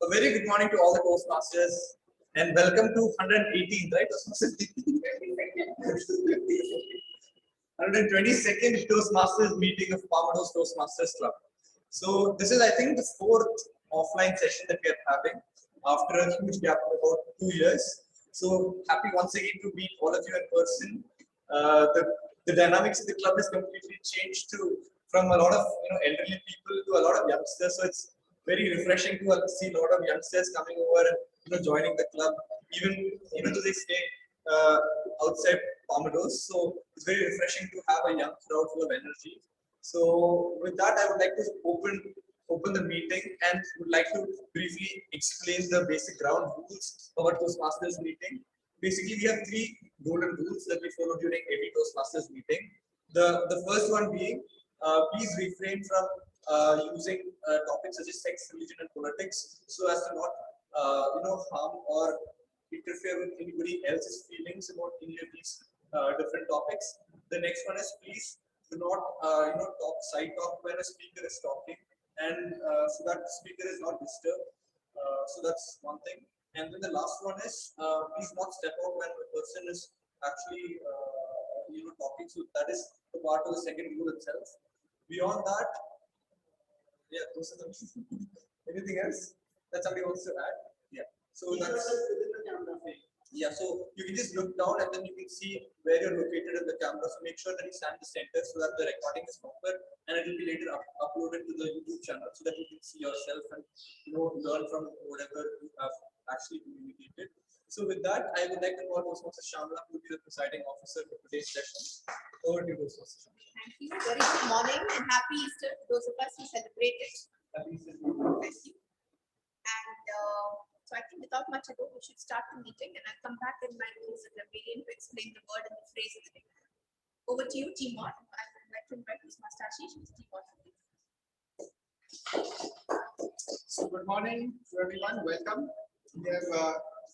A very good morning to all the Toastmasters and welcome to 118th, right? 122nd Toastmasters meeting of Meadows Toastmasters Club. So this is, I think, the fourth offline session that we are having after a huge gap of about 2 years. So happy once again to meet all of you in person. The dynamics of the club has completely changed from a lot of elderly people to a lot of youngsters. So it's very refreshing to see a lot of youngsters coming over and joining the club, even to this day outside Meadows. So it's very refreshing to have a young crowd full of energy. So with that, I would like to open the meeting and would like to briefly explain the basic ground rules of our Toastmasters meeting. Basically, we have 3 golden rules that we follow during every Toastmasters meeting. The first one being, please refrain from using topics such as sex, religion, and politics, so as to not harm or interfere with anybody else's feelings about any of these different topics. The next one is, please do not talk side talk when a speaker is talking, and so that the speaker is not disturbed. So that's one thing. And then the last one is, please not step out when the person is actually talking. So that is the part of the second rule itself. Beyond that, yeah, those are the anything else that somebody wants to add? Yeah. So that's yeah. So you can just look down and then you can see where you're located in the camera. So make sure that you stand the center so that the recording is proper, and it will be later uploaded to the YouTube channel so that you can see yourself and learn from whatever you have actually communicated. So with that, I would like to call Master Shyamla to be the presiding officer for today's session. Over to you, Master Shyamla. Thank you. Very good morning and happy Easter to those of us who celebrate it. Happy Easter. Thank you. And so I think without much ado, we should start the meeting, and I'll come back in my role as a grammarian to explain the word and the phrase of the day. Over to you, TMOD. I would like to invite Master Ashish, TMOD. So good morning to everyone. Welcome. We have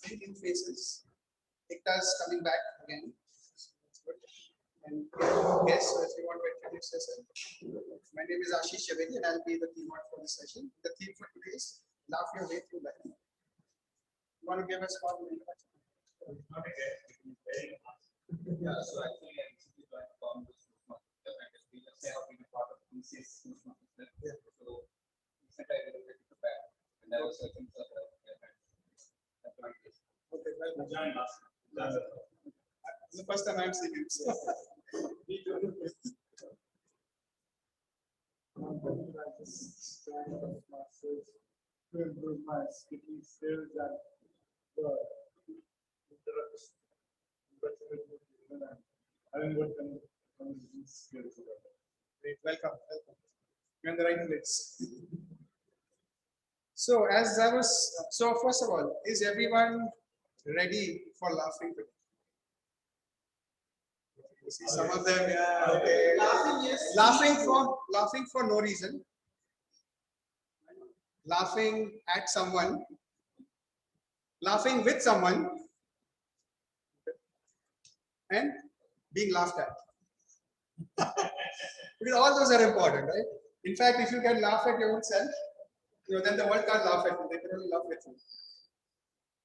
Indian faces. Ekta is coming back again. That's good. And we have guests, so if you want to introduce yourself. My name is Ashish and I'll be the TMOD for this session. The theme for today is laugh your way through life. You want to give us a introduction? Yeah, so actually I recently joined this and we just have been a part of PCS. So recently I relocated to back and I was searching for Okay, well, join us. This is the first time I'm seeing him. So. Me too. To improve my speaking skills and having good communication skills. Great, welcome. You're in the right place. So, first of all, is everyone ready for laughing today? You see some of them, yeah. Okay. Laughing for no reason. Laughing at someone. Laughing with someone. And being laughed at. Because all those are important, right? In fact, if you can laugh at your own self, then the world can't laugh at you. They can only laugh with you.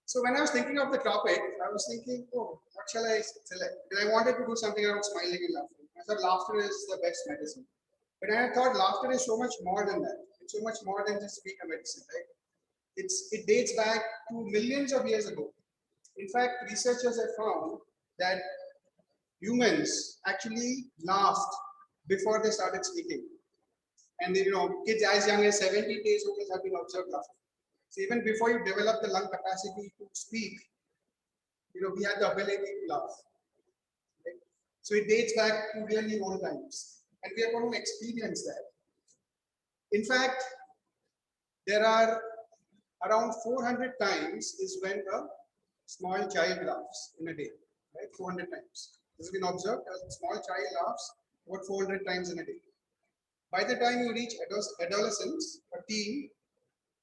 So when I was thinking of the topic, I was thinking, oh, what shall I select? Because I wanted to do something around smiling and laughing. I thought laughter is the best medicine. But I thought laughter is so much more than that. It's so much more than just being a medicine, right? It dates back to millions of years ago. In fact, researchers have found that humans actually laughed before they started speaking. And kids as young as 70 days old have been observed laughing. So even before you develop the lung capacity to speak, we had the ability to laugh. Right? So it dates back to really old times. And we are going to experience that. In fact, there are around 400 times is when a small child laughs in a day. Right? 400 times. This has been observed. A small child laughs about 400 times in a day. By the time you reach adolescence, a teen,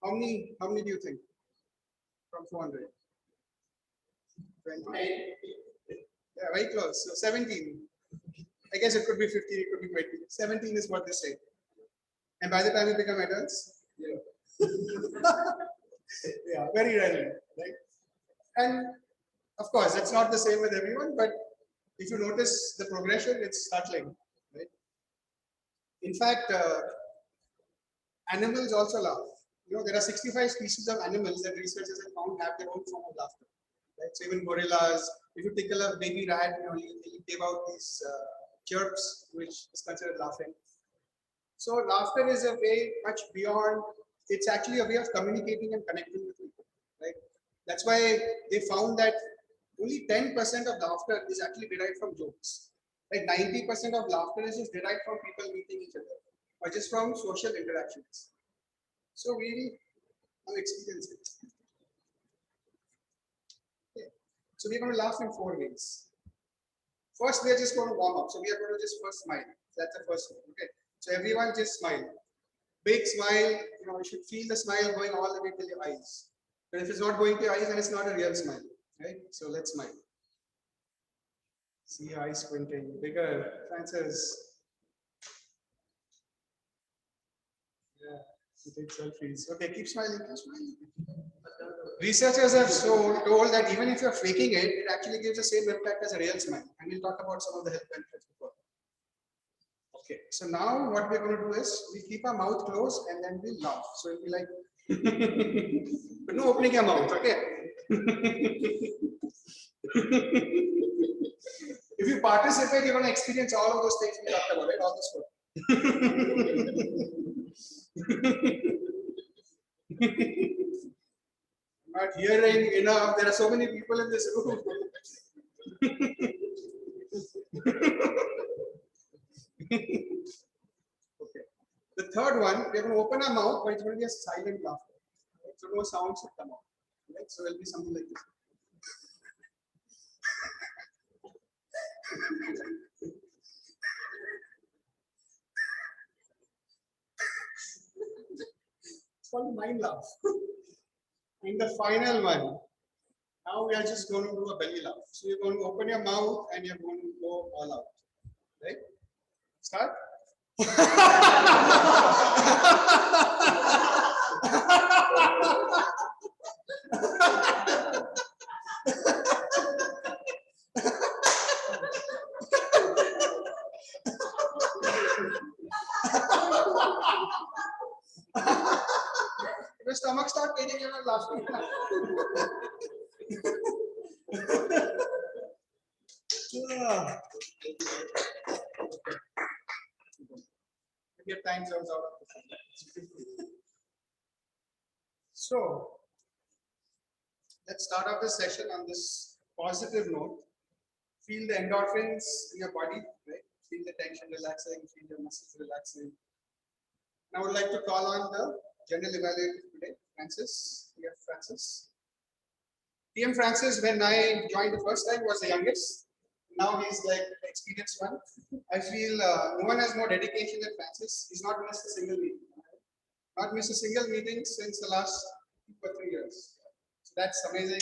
how many do you think? From 400? 20. Yeah, very close. So 17. I guess it could be 15, it could be 20. 17 is what they say. And by the time you become adults, Yeah, very rarely, right? And of course, it's not the same with everyone, but if you notice the progression, it's startling, right? In fact, animals also laugh. You know, there are 65 species of animals that researchers have found have their own form of laughter. Right? So even gorillas, if you tickle a baby rat, you know, you give out these chirps, which is considered laughing. So laughter is a way much beyond. It's actually a way of communicating and connecting with people, right? That's why they found that only 10% of laughter is actually derived from jokes. Like 90% of laughter is just derived from people meeting each other or just from social interactions. So we have experienced it. Okay. So we're going to laugh in 4 ways. First, we're just going to warm up. So we are going to just first smile. That's the first one. Okay. So everyone just smile. Big smile. You know, you should feel the smile going all the way to your eyes. But if it's not going to your eyes, then it's not a real smile. Right? So let's smile. See your eyes squinting. Bigger. Francis. Yeah. You take selfies. Okay, keep smiling. Keep smiling. Researchers have told that even if you're faking it, it actually gives the same impact as a real smile. And we'll talk about some of the health benefits before. Okay, so now what we're going to do is we keep our mouth closed and then we laugh. So it'll be like, but no opening your mouth, okay? If you participate, you're going to experience all of those things we talked about, right? All this work. Not hearing enough. There are so many people in this room. Okay. The third one, we're going to open our mouth, but it's going to be a silent laughter. Right? So no sound should come out. Right? So it'll be something like this. It's called mind laugh. And the final one, now we are just going to do a belly laugh. So you're going to open your mouth and you're going to go all out. Right? Start. Your stomach start paining, you're not laughing. Your time zones out. So let's start off this session on this positive note. Feel the endorphins in your body, right? Feel the tension relaxing, feel your muscles relaxing. Now I would like to call on the general evaluator today, Francis. TM Francis. TM Francis, when I joined the first time, was the youngest. Now he's like the experienced one. I feel no one has more dedication than Francis. He's not missed a single meeting. Not missed a single meeting since the last 2 or 3 years. So that's amazing.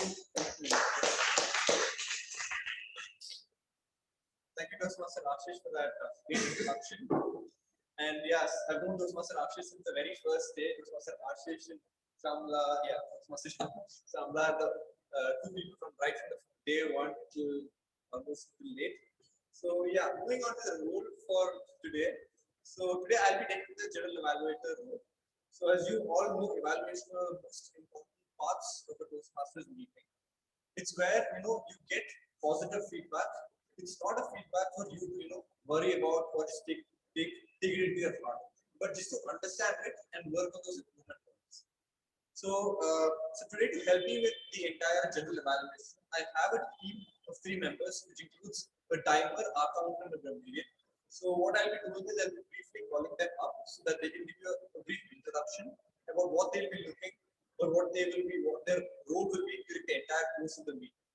Thank you, Toastmaster Ashish, for that great introduction. And yes, I've known Toastmaster Ashish since the very first day. Toastmaster Ashish and Shyamla, yeah, Toastmaster Shyamla, the 2 people from right from the day 1 till almost till late. So yeah, moving on to the role for today. So today I'll be taking the general evaluator role. So as you all know, evaluation are the most important parts of the Toastmasters meeting. It's where you get positive feedback. It's not a feedback for you to worry about or just take it into your heart, but just to understand it and work on those improvement points. So today to help me with the entire general evaluation, I have a team of 3 members, which includes a timer, our accountant, and a grammarian. So what I'll be doing is I'll be briefly calling them up so that they can give you a brief introduction about what they'll be looking or what their role will be during the entire course of the meeting,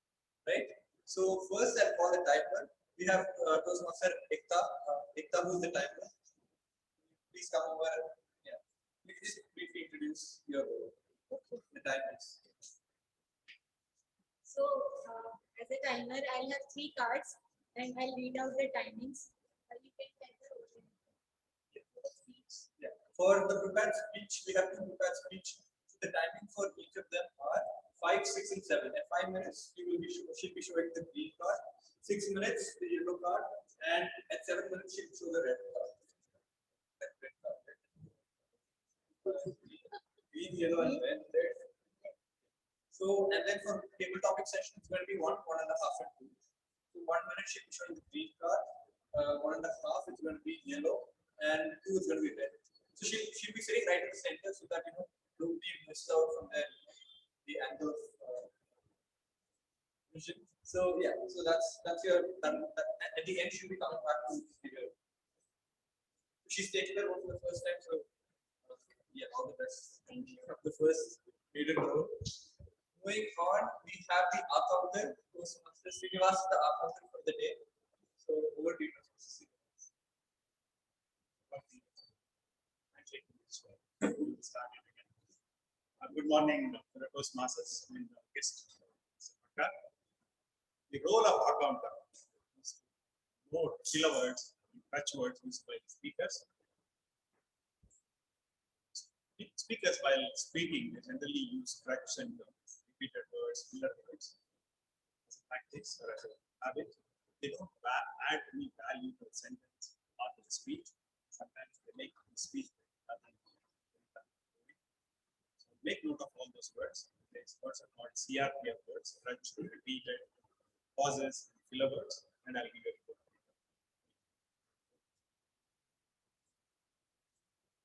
right? So first I'll call the timer. We have Toastmaster Ekta. Ekta, who's the timer? Please come over. Yeah. Please just briefly introduce your role. The timers. So, as a timer, I'll have 3 cards and I'll read out the timings. You can tell the origin. Yeah. For the prepared speech, we have 2 prepared speech The timing for each of them are 5, 6, and 7. At 5 minutes, she'll be showing the green card, 6 minutes the yellow card, and at 7 minutes she'll show the red card. Green, yellow, and red. So, and then for table topic session, it's going to be 1, 1.5, and 2. So 1 minute she'll be showing the green card, 1.5 is going to be yellow, and 2 is going to be red. So she'll be sitting right in the center so that don't be missed out from the angle of vision. So yeah, so that's your done. At the end, she'll be coming back to the figure. She's taking her role for the first time, so yeah, all the best. Thank you. From the first maiden role. Moving on, we have the accountant, Master Shrinivasan, the accountant for the day. So over to you, Master Shrinivasan. Good morning, Toastmasters and Guest Prakhar. The role of accountant is to note killer words and touch words used by the speakers. Speakers, while speaking, they generally use crutch and repeated words, filler words as a practice or as a habit. They don't add any value to the sentence or to the speech. Sometimes they make the speech nothing. So make note of all those words. These words are called CRPF words, crutch, repeated, pauses, filler words, and I'll give you a report.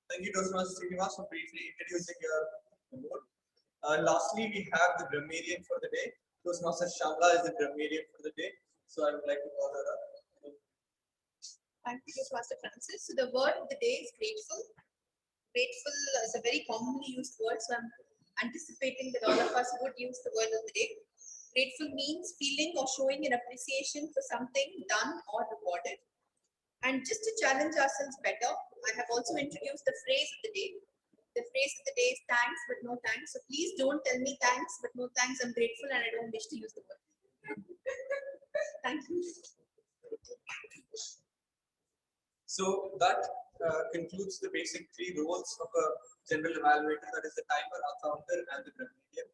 Thank you, Toastmaster Srinivas, for briefly introducing your board. Lastly, we have the grammarian for the day. Toastmaster Shyamla is the grammarian for the day. So I would like to call her up. Thank you, Master Francis. So the word of the day is grateful. Grateful is a very commonly used word, so I'm anticipating that all of us would use the word of the day. Grateful means feeling or showing an appreciation for something done or rewarded. And just to challenge ourselves better, I have also introduced the phrase of the day. The phrase of the day is thanks but no thanks. So please don't tell me thanks but no thanks. I'm grateful and I don't wish to use the word. Thank you. So that concludes the basic 3 roles of a general evaluator, that is the timer, accountant, and the grammarian.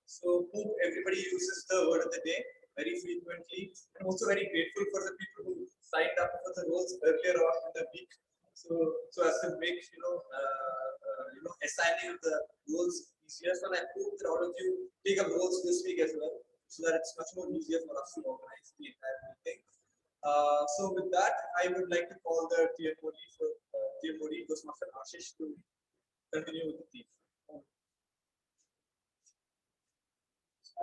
So hope everybody uses the word of the day very frequently. I'm also very grateful for the people who signed up for the roles earlier on in the week. So as to make assigning of the roles easier. So I hope that all of you take up roles this week as well, so that it's much more easier for us to organize the entire meeting. So with that, I would like to call the TMOD for TMOD Master Ashish to continue with the theme.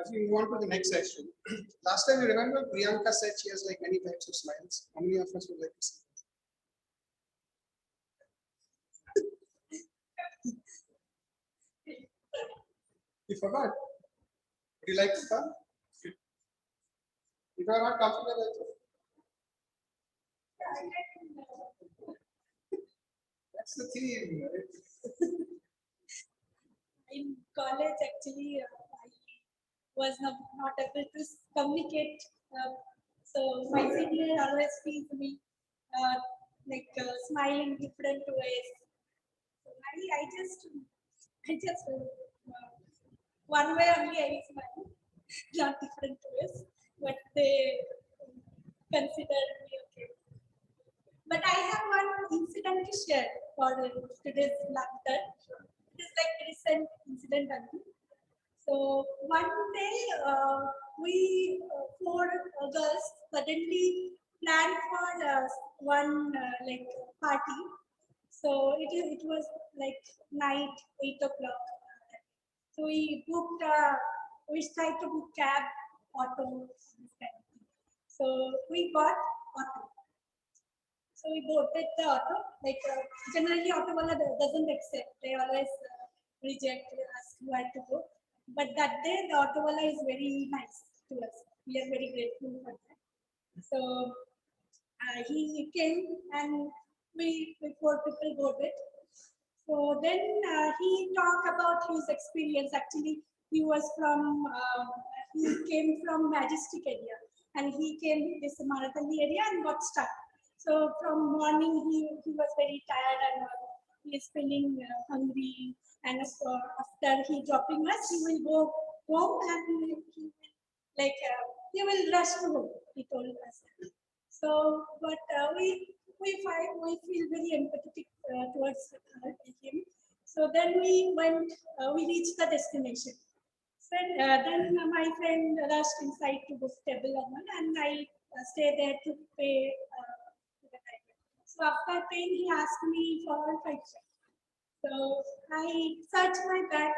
As we move on to the next section, last time you remember Priyanka said she has like many types of smiles. How many of us would like to see? You forgot. Would you like to come? If you are not comfortable, that's the theme. In college, actually, I was not able to communicate. So my senior always sees me smiling different ways. So I just one way only I smile, not different ways, but they consider me okay. But I have one incident to share for today's laughter. It is like a recent incident only. So one day we 4 girls suddenly planned for one party. So it was like night 8 o'clock. So we booked we tried to book cab, auto, this kind of thing. So we got auto. So we boarded the auto. Generally auto wala doesn't accept. They always reject us where to go. But that day the auto wala is very nice to us. We are very grateful for that. So he came and we 4 people boarded. So then he talked about his experience. Actually, he was from he came from Majestic area and he came this Marathali area and got stuck. So from morning he was very tired and he is feeling hungry, and after he dropping us, he will go home and he will, like he will rush to home. He told us. So, but we feel very empathetic towards him. So then we reached the destination. So, then my friend rushed inside to book table and I stayed there to pay the driver. So after paying, he asked me for 5 cents. So I searched my bag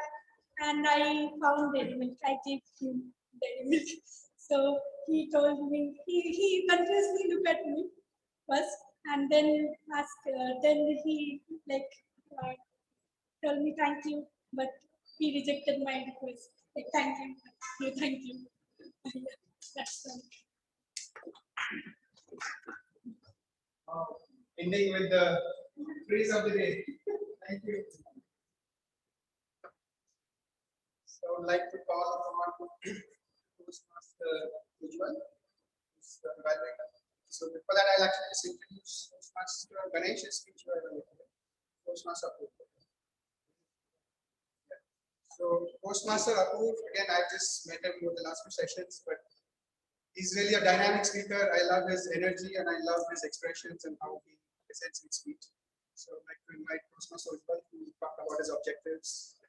and I found dairy milk. I gave him dairy milk. So he told me, he confusedly looked at me first and then asked, then he like told me thank you, but he rejected my request. Like, thank you, no, thank you. Yeah, that's Ending with the phrase of the day. Thank you. So I would like to call upon Toastmaster Ujjwal, who's the evaluator. So before that, I'll actually just introduce Toastmaster Ganesh, his speech evaluator. Toastmaster Apoorv. So Toastmaster Apoorv, again, I just met him over the last few sessions, but he's really a dynamic speaker. I love his energy and I love his expressions and how he presents his speech. So I'd like to invite Toastmaster Ujjwal to talk about his objectives.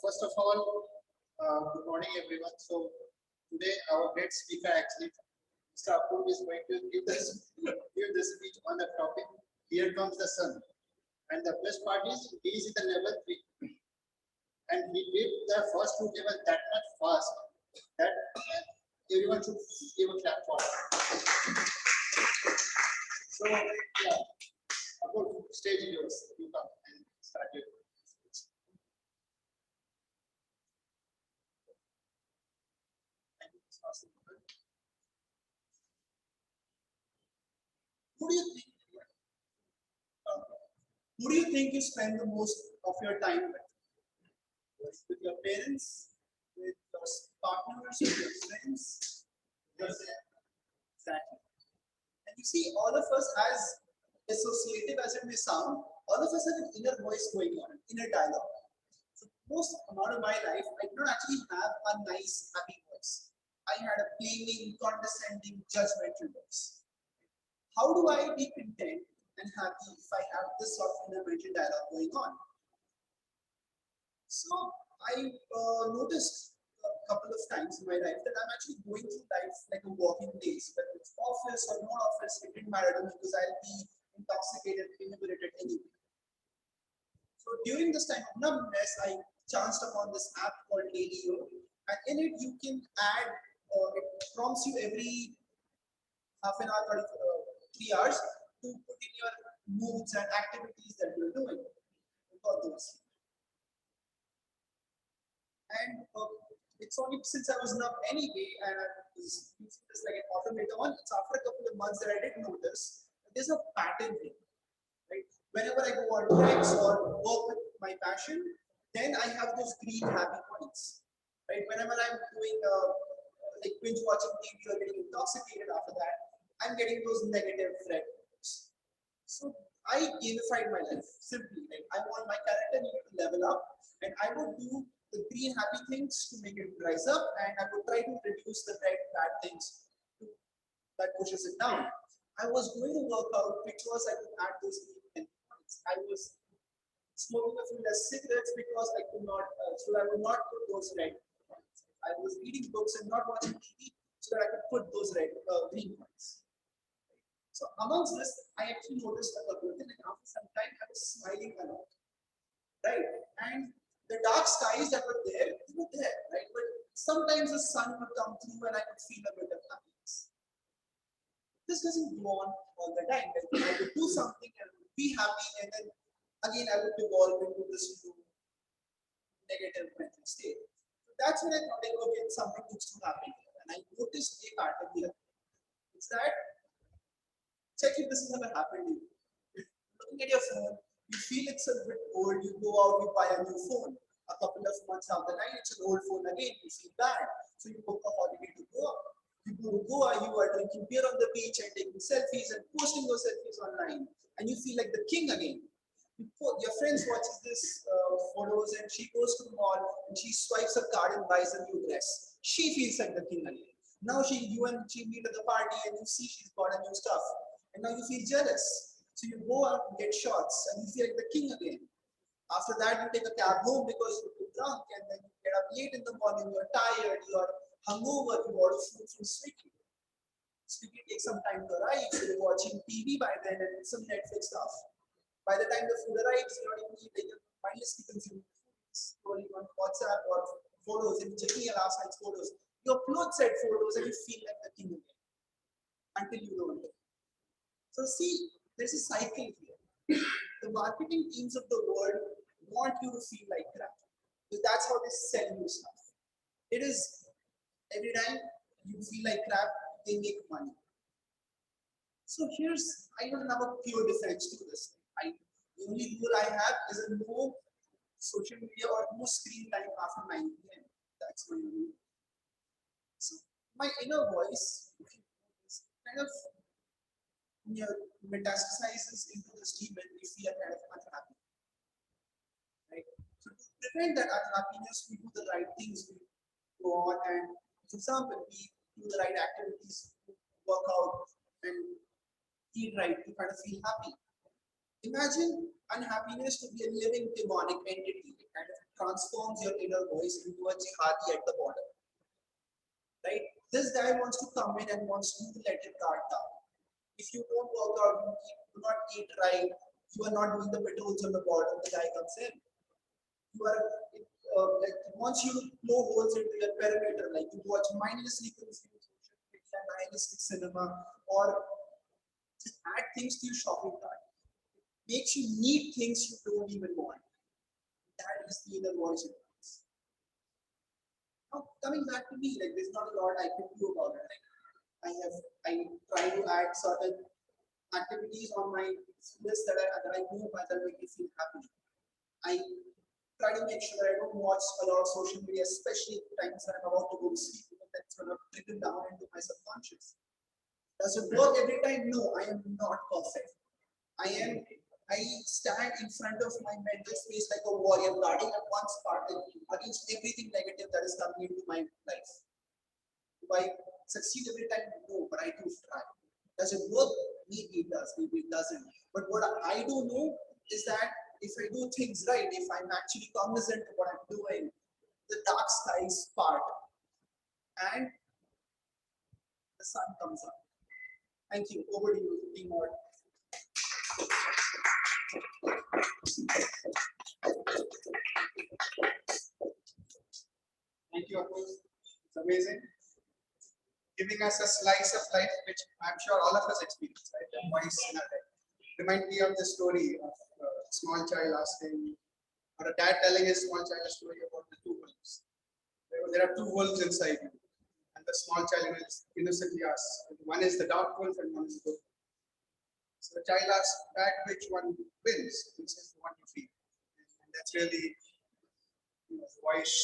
First of all, good morning everyone. So today our great speaker actually, Mr. Apoorv, is going to give the speech on the topic, Here Comes the Sun. And the best part is, he is in the level 3. And he did the first 2 levels that much fast that everyone should give a clap for. So yeah, Apoorv, stage is yours. You come and start your speech. Who do you think? Who do you think you spend the most of your time with? With your parents, with your partners, with your friends, yourself. Exactly. And you see, all of us, as associative as it may sound, all of us have an inner voice going on, an inner dialogue. So most amount of my life, I did not actually have a nice, happy voice. I had a blaming, condescending, judgmental voice. How do I be content and happy if I have this sort of inner mental dialogue going on? So I noticed a couple of times in my life that I'm actually going through life like a walking days, whether it's office or no office, it didn't matter to me because I'll be intoxicated, inebriated anyway. So during this time of numbness, I chanced upon this app called ADO, and in it you can add, it prompts you every half an hour, 3 hours to put in your moods and activities that you're doing. For those. And it's only since I was numb anyway, and I was using this like an automator one. It's after a couple of months that I did notice there's a pattern here, right? Whenever I go on treks or work with my passion, then I have those green happy points, right? Whenever I'm doing like binge watching TV or getting intoxicated after that, I'm getting those negative red points. So I gamified my life simply. Like I want my character to level up, and I would do the green happy things to make it rise up, and I would try to reduce the red bad things that pushes it down. I was going to work out because I could add those green points. I was smoking a few less cigarettes because I could not, so I would not put those red points. I was reading books and not watching TV so that I could put those green points. So amongst this, I actually noticed a couple of things, and after some time, I was smiling a lot, right? And the dark skies that were there, they were there, right? But sometimes the sun would come through, and I could feel a bit of happiness. This doesn't go on all the time. Like, I would do something and I would be happy, and then again I would evolve into this new negative mental state. So that's when I thought, like, okay, something needs to happen here, and I noticed a pattern here. It's that. Check if this has ever happened to you. Looking at your phone, you feel it's a bit old, you go out, you buy a new phone. A couple of months down the line, it's an old phone again, you feel bad. So you book a holiday to go out. You you are drinking beer on the beach and taking selfies and posting those selfies online, and you feel like the king again. Your friends watches this photos and she goes to the mall and she swipes her card and buys a new dress. She feels like the king again. Now you and she meet at the party and you see she's bought a new stuff, and now you feel jealous. So you go out and get shots and you feel like the king again. After that, you take a cab home because you're too drunk, and then you get up late in the morning, you're tired, you're hungover, you order food from Swiggy. Swiggy takes some time to arrive, so you're watching TV by then and some Netflix stuff. By the time the food arrives, you're not even eating, you're mindlessly consuming food, scrolling on WhatsApp or photos and checking your last night's photos. You upload said photos and you feel like the king again until you don't. So see, there's a cycle here. The marketing teams of the world want you to feel like crap. Because that's how they sell you stuff. It is every time you feel like crap, they make money. So I don't have a pure defense to this. The only rule I have is a no social media or no screen time after 9 p.m. That's my rule. So my inner voice kind of metastasizes into this demon if we are kind of unhappy. Right? So to prevent that unhappiness, we do the right things, we go on and, for example, we do the right activities, work out and eat right to kind of feel happy. Imagine unhappiness to be a living demonic entity. It kind of transforms your inner voice into a jihadi at the bottom. Right? This guy wants to come in and wants you to let your guard down. If you don't work out, you do not eat right, you are not doing the petals on the bottom, the guy comes in. You are like wants you to blow holes into your perimeter, like you watch mindlessly consume social media, nihilistic cinema, or just add things to your shopping cart. Makes you need things you don't even want. That is the inner voice. Now coming back to me, like there's not a lot I can do about it. I try to add certain activities on my list that I know that make me feel happy. I try to make sure that I don't watch a lot of social media, especially times when I'm about to go to sleep, because that's going to trickle down into my subconscious. Does it work every time? No, I am not perfect. I stand in front of my mental space like a warrior, guarding at one spot against everything negative that is coming into my life. Do I succeed every time? No, but I do try. Does it work? Maybe it does, maybe it doesn't. But what I do know is that if I do things right, if I'm actually cognizant of what I'm doing, the dark skies part and the sun comes up. Thank you. Over to you, TMOD. Thank you, Apoorv. It's amazing. Giving us a slice of life, which I'm sure all of us experience, right? The voice in our head. Remind me of the story of a small child asking, or a dad telling his small child a story about the two wolves. There are two wolves inside you. And the small child innocently asks, one is the dark wolf and one is the good wolf. So the child asks back which one wins, which is the one you feel. And that's really the voice,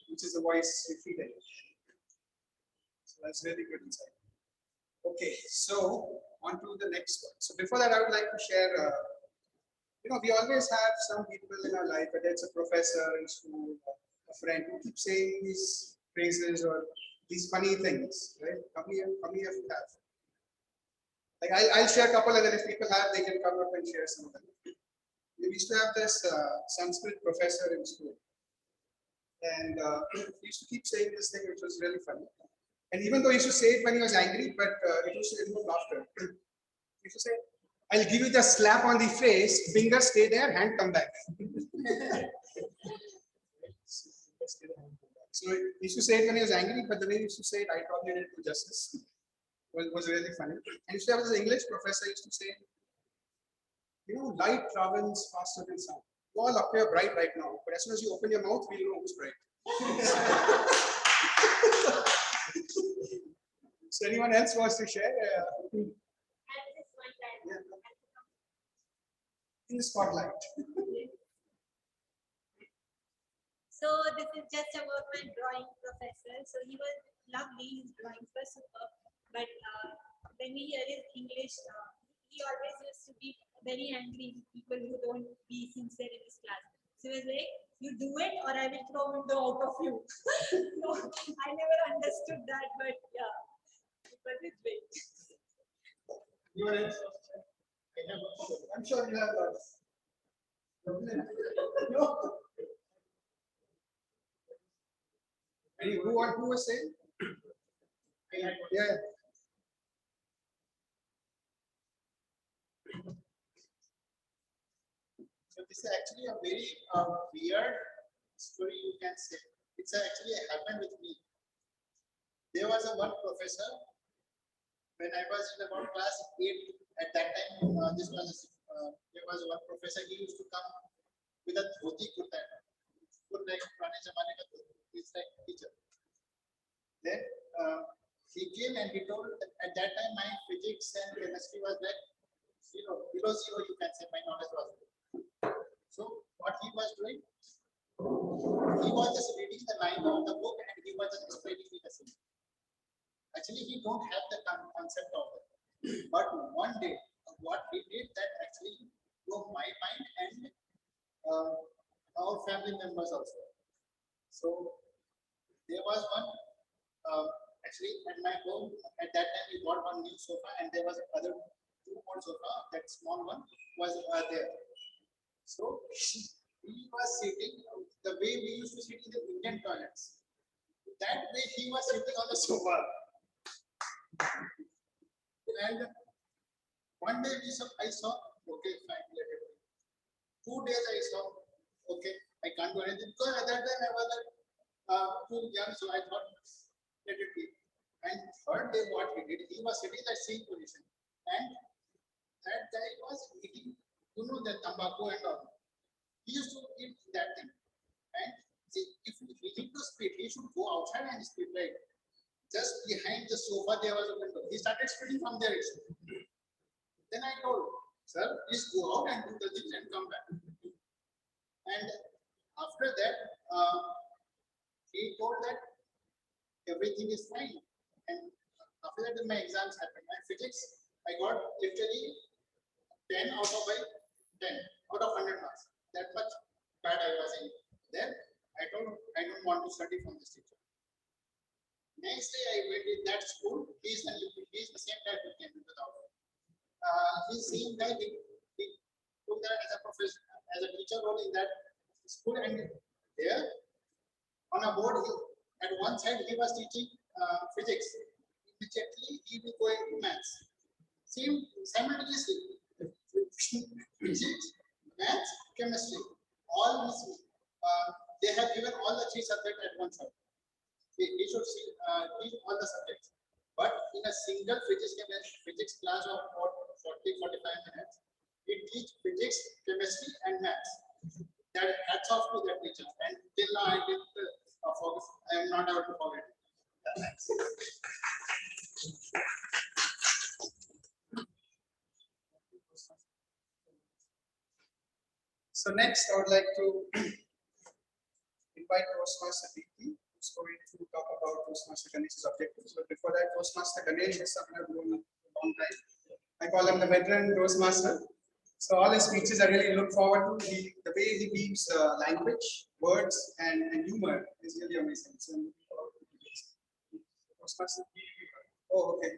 which is the voice you feel in. So that's really good insight. Okay, so on to the next one. So before that, I would like to share, we always have some people in our life, whether it's a professor in school, a friend who keeps saying these phrases or these funny things, right? How many of you have? Like I'll share a couple, and then if people have, they can come up and share some of them. We used to have this Sanskrit professor in school, and he used to keep saying this thing, which was really funny. And even though he used to say it when he was angry, but it used to remove laughter. He used to say, "I'll give you the slap on the face, finger stay there, hand come back." So he used to say it when he was angry, but the way he used to say it, I probably did it to justice. Was really funny. And used to have this English professor used to say, light travels faster than sound. You all appear bright right now, but as soon as you open your mouth, we'll know who's bright. So anyone else wants to share? In the spotlight. So this is just about my drawing professor. So he was lovely, his drawings were superb. But when we hear his English, he always used to be very angry with people who don't be sincere in his class. So he was like, you do it or I will throw window out of you. So I never understood that, but yeah, it was his way. You are I'm sure you have lots. No. Who was saying? Yeah. So this is actually a very weird story, you can say. It's actually happened with me. There was a one professor when I was in about class 8. At that time, there was one professor. He used to come with a dhoti kurta, like Purane Zamane ka dhoti. He's like teacher. Then he came and he told that at that time my physics and chemistry was like below zero, you can say my knowledge was. So what he was doing, he was just reading the line of the book and he was just explaining the lesson. Actually, he don't have the concept of it. But one day, what he did that actually blew my mind and our family members also. So there was one, actually at my home, at that time we bought one new sofa and there was other two more sofa, that small one was there. So he was sitting the way we used to sit in the Indian toilets. That way he was sitting on the sofa. And one day I saw, okay, fine, let it be. 2 days I saw, okay, I can't do anything. Because at that time I was like, too young, so I thought, let it be. And third day what he did, he was sitting in that same position. And that guy was eating, the tobacco and all. He used to eat that thing. And see, if he need to spit, he should go outside and spit, right? Just behind the sofa, there was a window. He started spitting from there. Then I told, sir, please go out and do the things and come back. And after that, he told that everything is fine. And after that, my exams happened. My physics, I got literally 10 out of 10 out of 100 marks. That much bad I was in. Then I told him, I don't want to study from this teacher. Next day I went in that school. He's the same guy who came into the office. He's same guy. He took that as a professor, as a teacher role in that school, and there on a board, at one side he was teaching physics. Immediately he will go into maths. Same simultaneously, physics, maths, chemistry. All they have given all the 3 subjects at one side. He should teach all the subjects. But in a single physics class of 40-45 minutes, he teach physics, chemistry, and maths. That hats off to that teacher. And till now I did focus. I am not able to forget it. So next, I would like to invite Toastmaster Dipti, who's going to talk about Toastmaster Ganesh's objectives. But before that, Toastmaster Ganesh is someone I've known a long time. I call him the veteran Toastmaster. So all his speeches I really look forward to. The way he weaves language, words, and humor is really amazing. So I'm looking forward to this. Toastmaster. Oh, okay.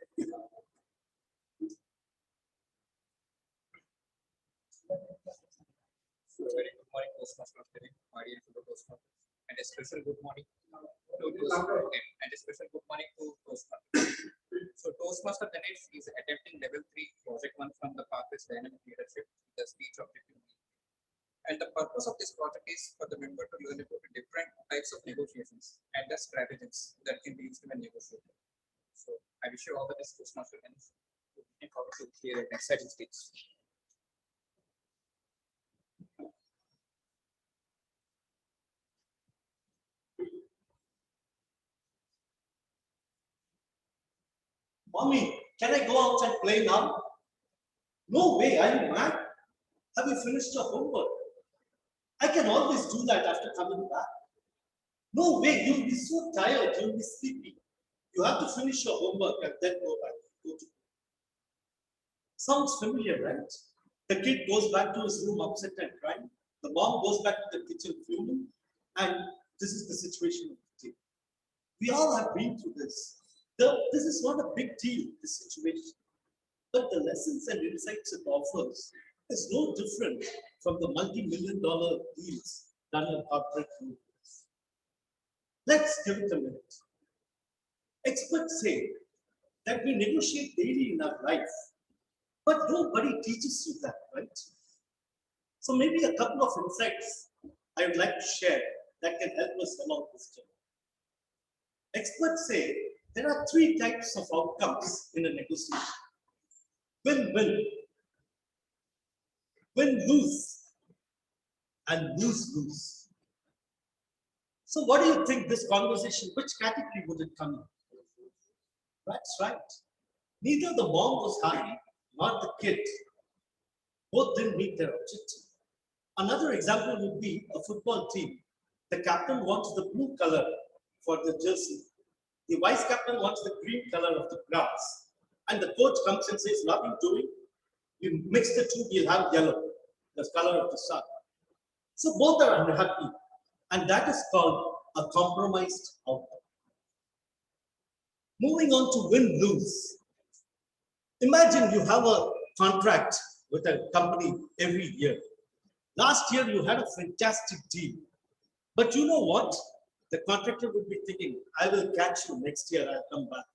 So very good morning, Toastmasters, audience of the Toastmasters, and a special good morning to Toastmasters, and a special good morning to Toastmasters. So Toastmaster Ganesh is attempting level 3 project 1 from the Pathways Dynamic Leadership, the speech objective. And the purpose of this project is for the member to learn about different types of negotiations and the strategies that can be used in a negotiation. So I wish you all the best, Toastmaster Ganesh. Looking forward to hear an exciting speech. Mommy, can I go outside play now? No way, are you mad? Have you finished your homework? I can always do that after coming back. No way, you'll be so tired, you'll be sleepy. You have to finish your homework and then go back. Go to. Sounds familiar, right? The kid goes back to his room upset and crying. The mom goes back to the kitchen fuming. And this is the situation of the day. We all have been through this. This is not a big deal, this situation. But the lessons and insights it offers is no different from the multi-million-dollar deals done in corporate world. Let's give it a minute. Experts say that we negotiate daily in our life, but nobody teaches you that, right? So maybe a couple of insights I would like to share that can help us along this journey. Experts say there are three types of outcomes in a negotiation. Win-win, win-lose, and lose-lose. So what do you think this conversation, which category would it come in? That's right. Neither the mom was happy, nor the kid. Both didn't meet their objective. Another example would be a football team. The captain wants the blue color for the jersey. The vice captain wants the green color of the grass. And the coach comes and says, nothing doing. You mix the two, you'll have yellow, the color of the sun. So both are unhappy. And that is called a compromised outcome. Moving on to win-lose. Imagine you have a contract with a company every year. Last year you had a fantastic deal. But you know what? The contractor would be thinking, I will catch you next year, I'll come back.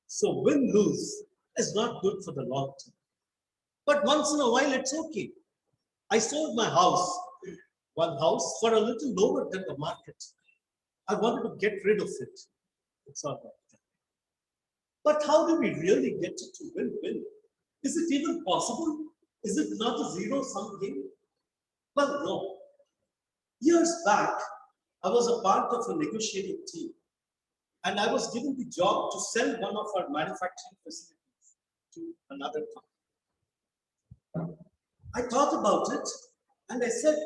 So win-lose is not good for the long term. But once in a while, it's okay. I sold my house, one house, for a little lower than the market. I wanted to get rid of it. It's all right. But how do we really get it to win-win? Is it even possible? Is it not a zero-sum game? Well, no. Years back, I was a part of a negotiating team, and I was given the job to sell one of our manufacturing facilities to another company. I thought about it, and I said,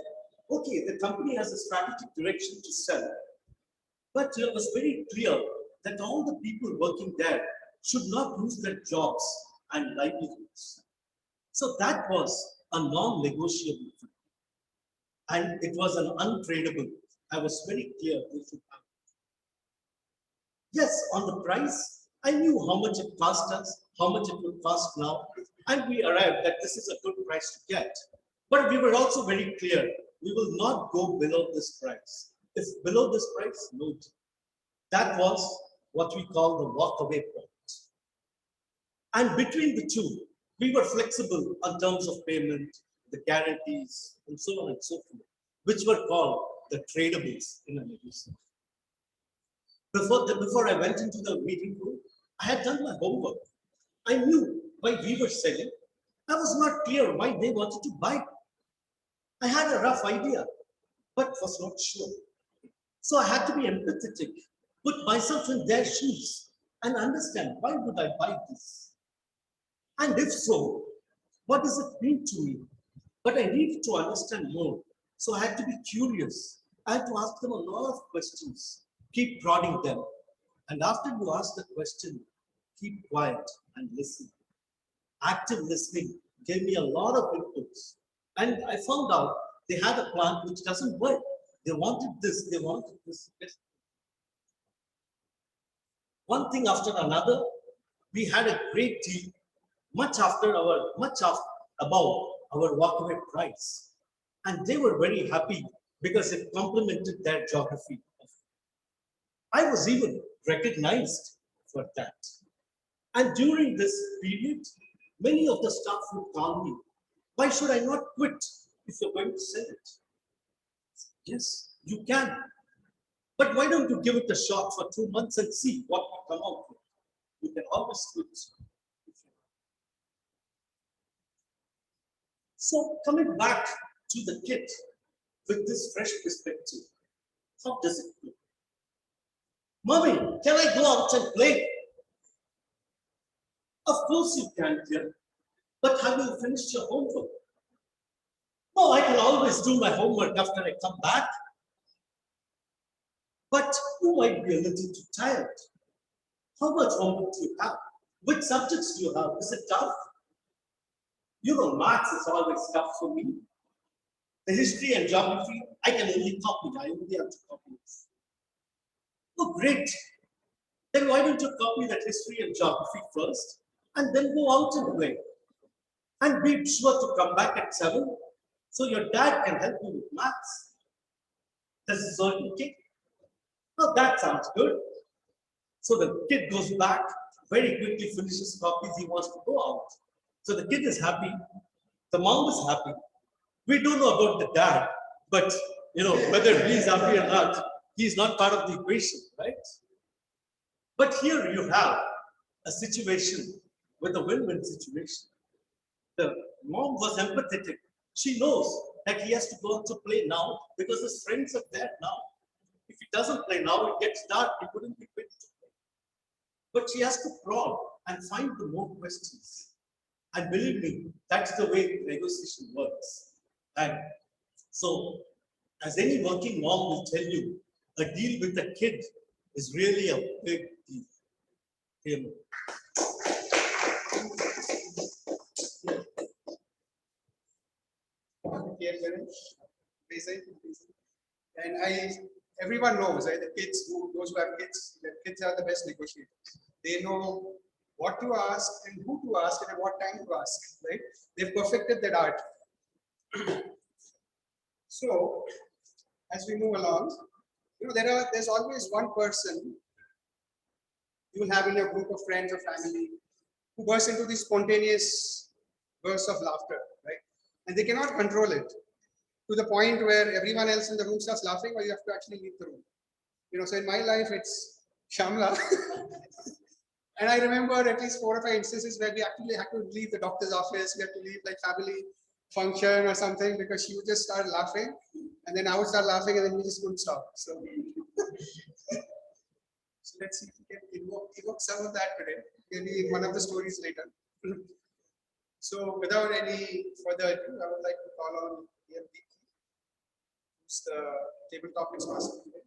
okay, the company has a strategic direction to sell, but it was very clear that all the people working there should not lose their jobs and livelihoods. So that was a non-negotiable thing. And it was an untradeable. I was very clear they should have. Yes, on the price, I knew how much it cost us, how much it would cost now, and we arrived that this is a good price to get. But we were also very clear, we will not go below this price. If below this price, no. That was what we call the walk-away point. And between the two, we were flexible in terms of payment, the guarantees, and so on and so forth, which were called the tradables in a negotiation. Before I went into the meeting room, I had done my homework. I knew why we were selling. I was not clear why they wanted to buy. I had a rough idea, but was not sure. So I had to be empathetic, put myself in their shoes, and understand why would I buy this? And if so, what does it mean to me? But I needed to understand more. So I had to be curious. I had to ask them a lot of questions, keep prodding them. And after you ask the question, keep quiet and listen. Active listening gave me a lot of inputs. And I found out they had a plant which doesn't work. They wanted this, they wanted this. One thing after another, we had a great deal, much above our walkaway price. And they were very happy because it complemented their geography. I was even recognized for that. And during this period, many of the staff would call me, why should I not quit if you're going to sell it? Yes, you can. But why don't you give it a shot for 2 months and see what you come out with? You can always quit. So coming back to the kit with this fresh perspective, how does it go? Mommy, can I go out and play? Of course you can, dear. But have you finished your homework? No, I can always do my homework after I come back. But you might be a little too tired. How much homework do you have? Which subjects do you have? Is it tough? You know, maths is always tough for me. The history and geography, I can only copy. I only have to copy it. Oh, great. Then why don't you copy that history and geography first and then go out and play? And be sure to come back at 7 so your dad can help you with maths. This is all okay. Now that sounds good. So the kid goes back, very quickly finishes copies, he wants to go out. So the kid is happy, the mom is happy. We don't know about the dad, but you know, whether he's happy or not, he's not part of the equation, right? But here you have a situation with a win-win situation. The mom was empathetic. She knows that he has to go out to play now because his friends are there now. If he doesn't play now, it gets dark, he couldn't be quick to play. But she has to prod and find the more questions. And believe me, that's the way negotiation works. And so, as any working mom will tell you, a deal with a kid is really a big deal. You know. TM Ganesh, Vijay, and everyone knows, right? Those who have kids, the kids are the best negotiators. They know what to ask and who to ask and at what time to ask, right? They've perfected that art. So, as we move along, you know, there's always one person you will have in your group of friends or family who bursts into these spontaneous bursts of laughter, right? And they cannot control it to the point where everyone else in the room starts laughing or you have to actually leave the room. You know, so in my life, it's Shyamla. And I remember at least 4 or 5 instances where we actually had to leave the doctor's office, we had to leave like family function or something because she would just start laughing and then I would start laughing and then we just couldn't stop. So, so let's see if we can evoke some of that today, maybe in one of the stories later. So without any further ado, I would like to call on TM Dipti, who's the table topics master today.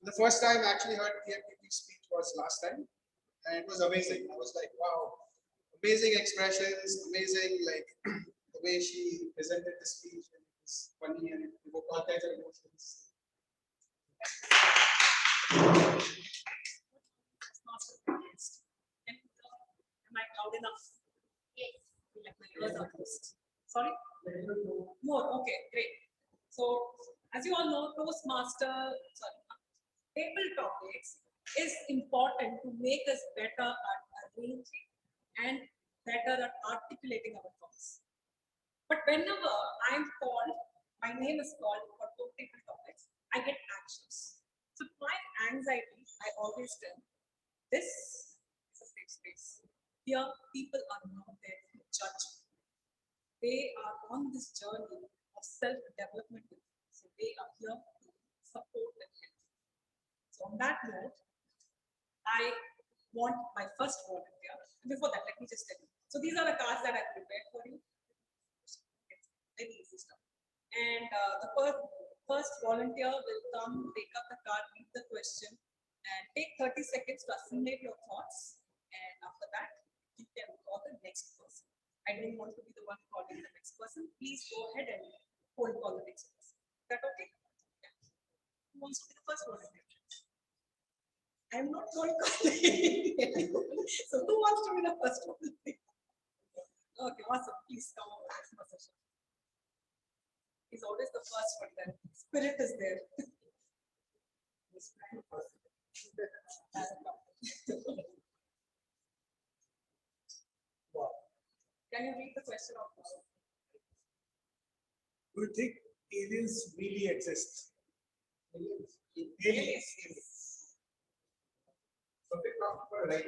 The first time I actually heard TM Dipti's speech was last time. And it was amazing. I was like, wow, amazing expressions, amazing, like the way she presented the speech. And it was funny and it evoked all kinds of emotions. Am I loud enough? Yes. Like my ears are closed. Sorry? More. Okay, great. So, as you all know, table topics is important to make us better at arranging and better at articulating our thoughts. But whenever I'm called, my name is called for table topics, I get anxious. So my anxiety, I always tell, this is a safe space. Here, people are not there to judge. They are on this journey of self-development. So they are here to support and help. So on that note, I want my first volunteer. Before that, let me just tell you. So these are the cards that I prepared for you. It's very easy stuff. And the first volunteer will come, take up the card, read the question, and take 30 seconds to assimilate your thoughts. And after that, you can call the next person. I don't want to be the one calling the next person. Please go ahead and call the next person. Is that okay? Yeah. Who wants to be the first volunteer? I'm not going to. So who wants to be the first one? Okay, awesome. Please come over. He's always the first one then. Spirit is there. Can you read the question out loud? Do you think aliens really exist? Aliens. Okay, right.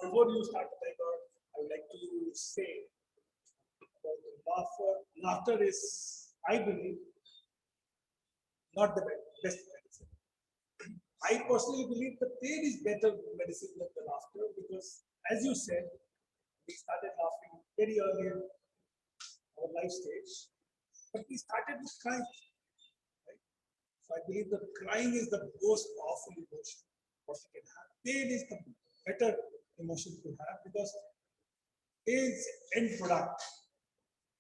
Before you start, I would like to say laughter is, I believe, not the best medicine. I personally believe that there is better medicine than the laughter because, as you said, we started laughing very early in our life stage. But we started with crime. Right? So I believe that crying is the most powerful emotion what you can have. Pain is the better emotion to have because pain's end product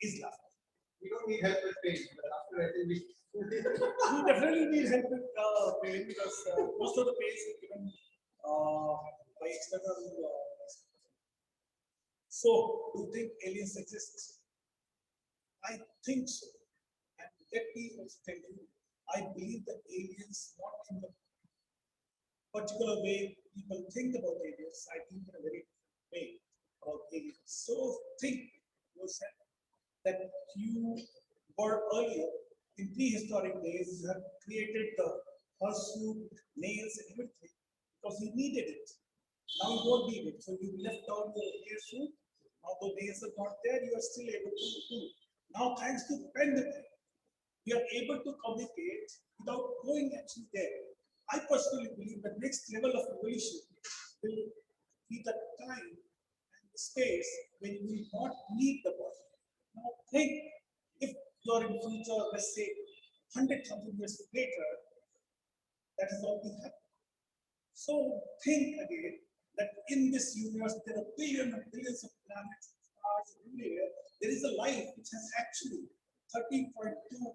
is laughter. We don't need help with pain, but after I think we You definitely need help with pain because most of the pain is given by external. So, do you think aliens exist? I think so. And let me also tell you, I believe that aliens, not in the particular way people think about aliens, I think in a very different way about aliens. So, think yourself that you were earlier in prehistoric days, you have created the horseshoe, nails, and everything because you needed it. Now you don't need it. So you left out the hair suit. Now the nails are not there, you are still able to do. Now, thanks to pen and ink, we are able to communicate without going actually there. I personally believe the next level of evolution will be the time and the space when you will not need the body. Now think if you are in future, let's say 100,000 years later, that is all we have. So think again that in this universe there are billions and billions of planets, stars everywhere. There is a life which has actually 13.2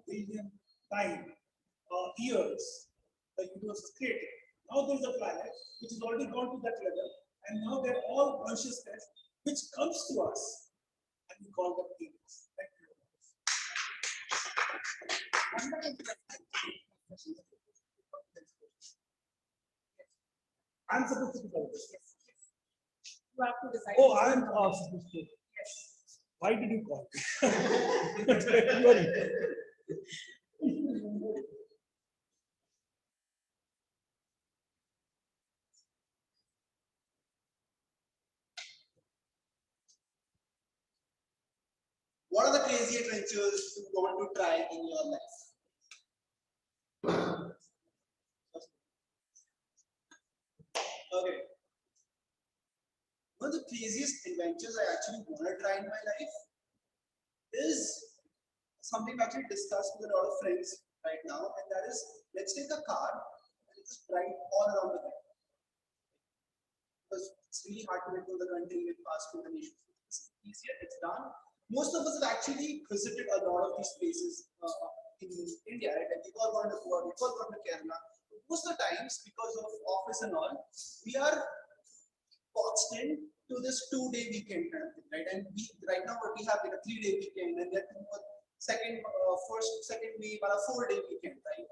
billion years the universe is created. Now there is a planet which has already gone to that level, and now they're all consciousness which comes to us, and we call them aliens. Thank you. I'm supposed to be the You have to decide. Oh, I'm supposed to. Yes. Why did you call me? What are the crazy adventures you want to try in your life? Okay. One of the craziest adventures I actually want to try in my life is something I actually discussed with a lot of friends right now, and that is let's take a car and just drive all around the country. Because it's really hard to get to the country with passport and issues. It's easier, it's done. Most of us have actually visited a lot of these places in India, right? Like we've all gone to Goa, we've all gone to Kerala. Most of the times, because of office and all, we are boxed in to this 2-day weekend kind of thing, right? And we right now what we have like a 3-day weekend, and then second week, about a 4-day weekend, right?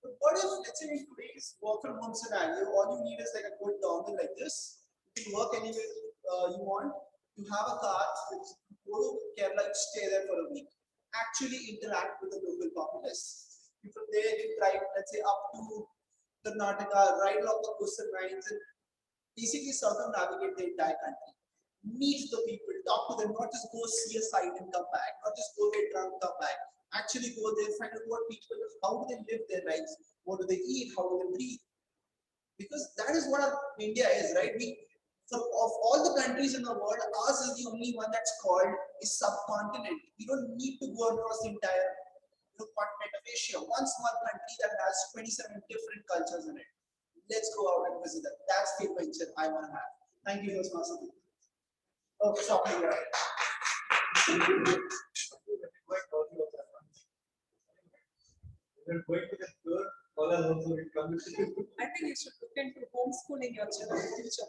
But what if, let's say, in today's work from home scenario, all you need is like a good dongle like this. You can work anywhere you want. You have a car, go to Kerala, you stay there for a week. Actually interact with the local populace. From there, you drive, let's say, up to Karnataka, right along the coastal lines, and basically circumnavigate the entire country. Meet the people, talk to them, not just go see a site and come back, not just go get drunk, come back. Actually go there, find out what people, how do they live their lives, what do they eat, how do they breathe. Because that is what India is, right? So of all the countries in the world, ours is the only one that's called a subcontinent. We don't need to go across the entire continent of Asia. One small country that has 27 different cultures in it. Let's go out and visit them. That's the adventure I want to have. Thank you, Master. Oh, shopping. We're going to the tour. All our homes will come. I think you should look into homeschooling your children in the future.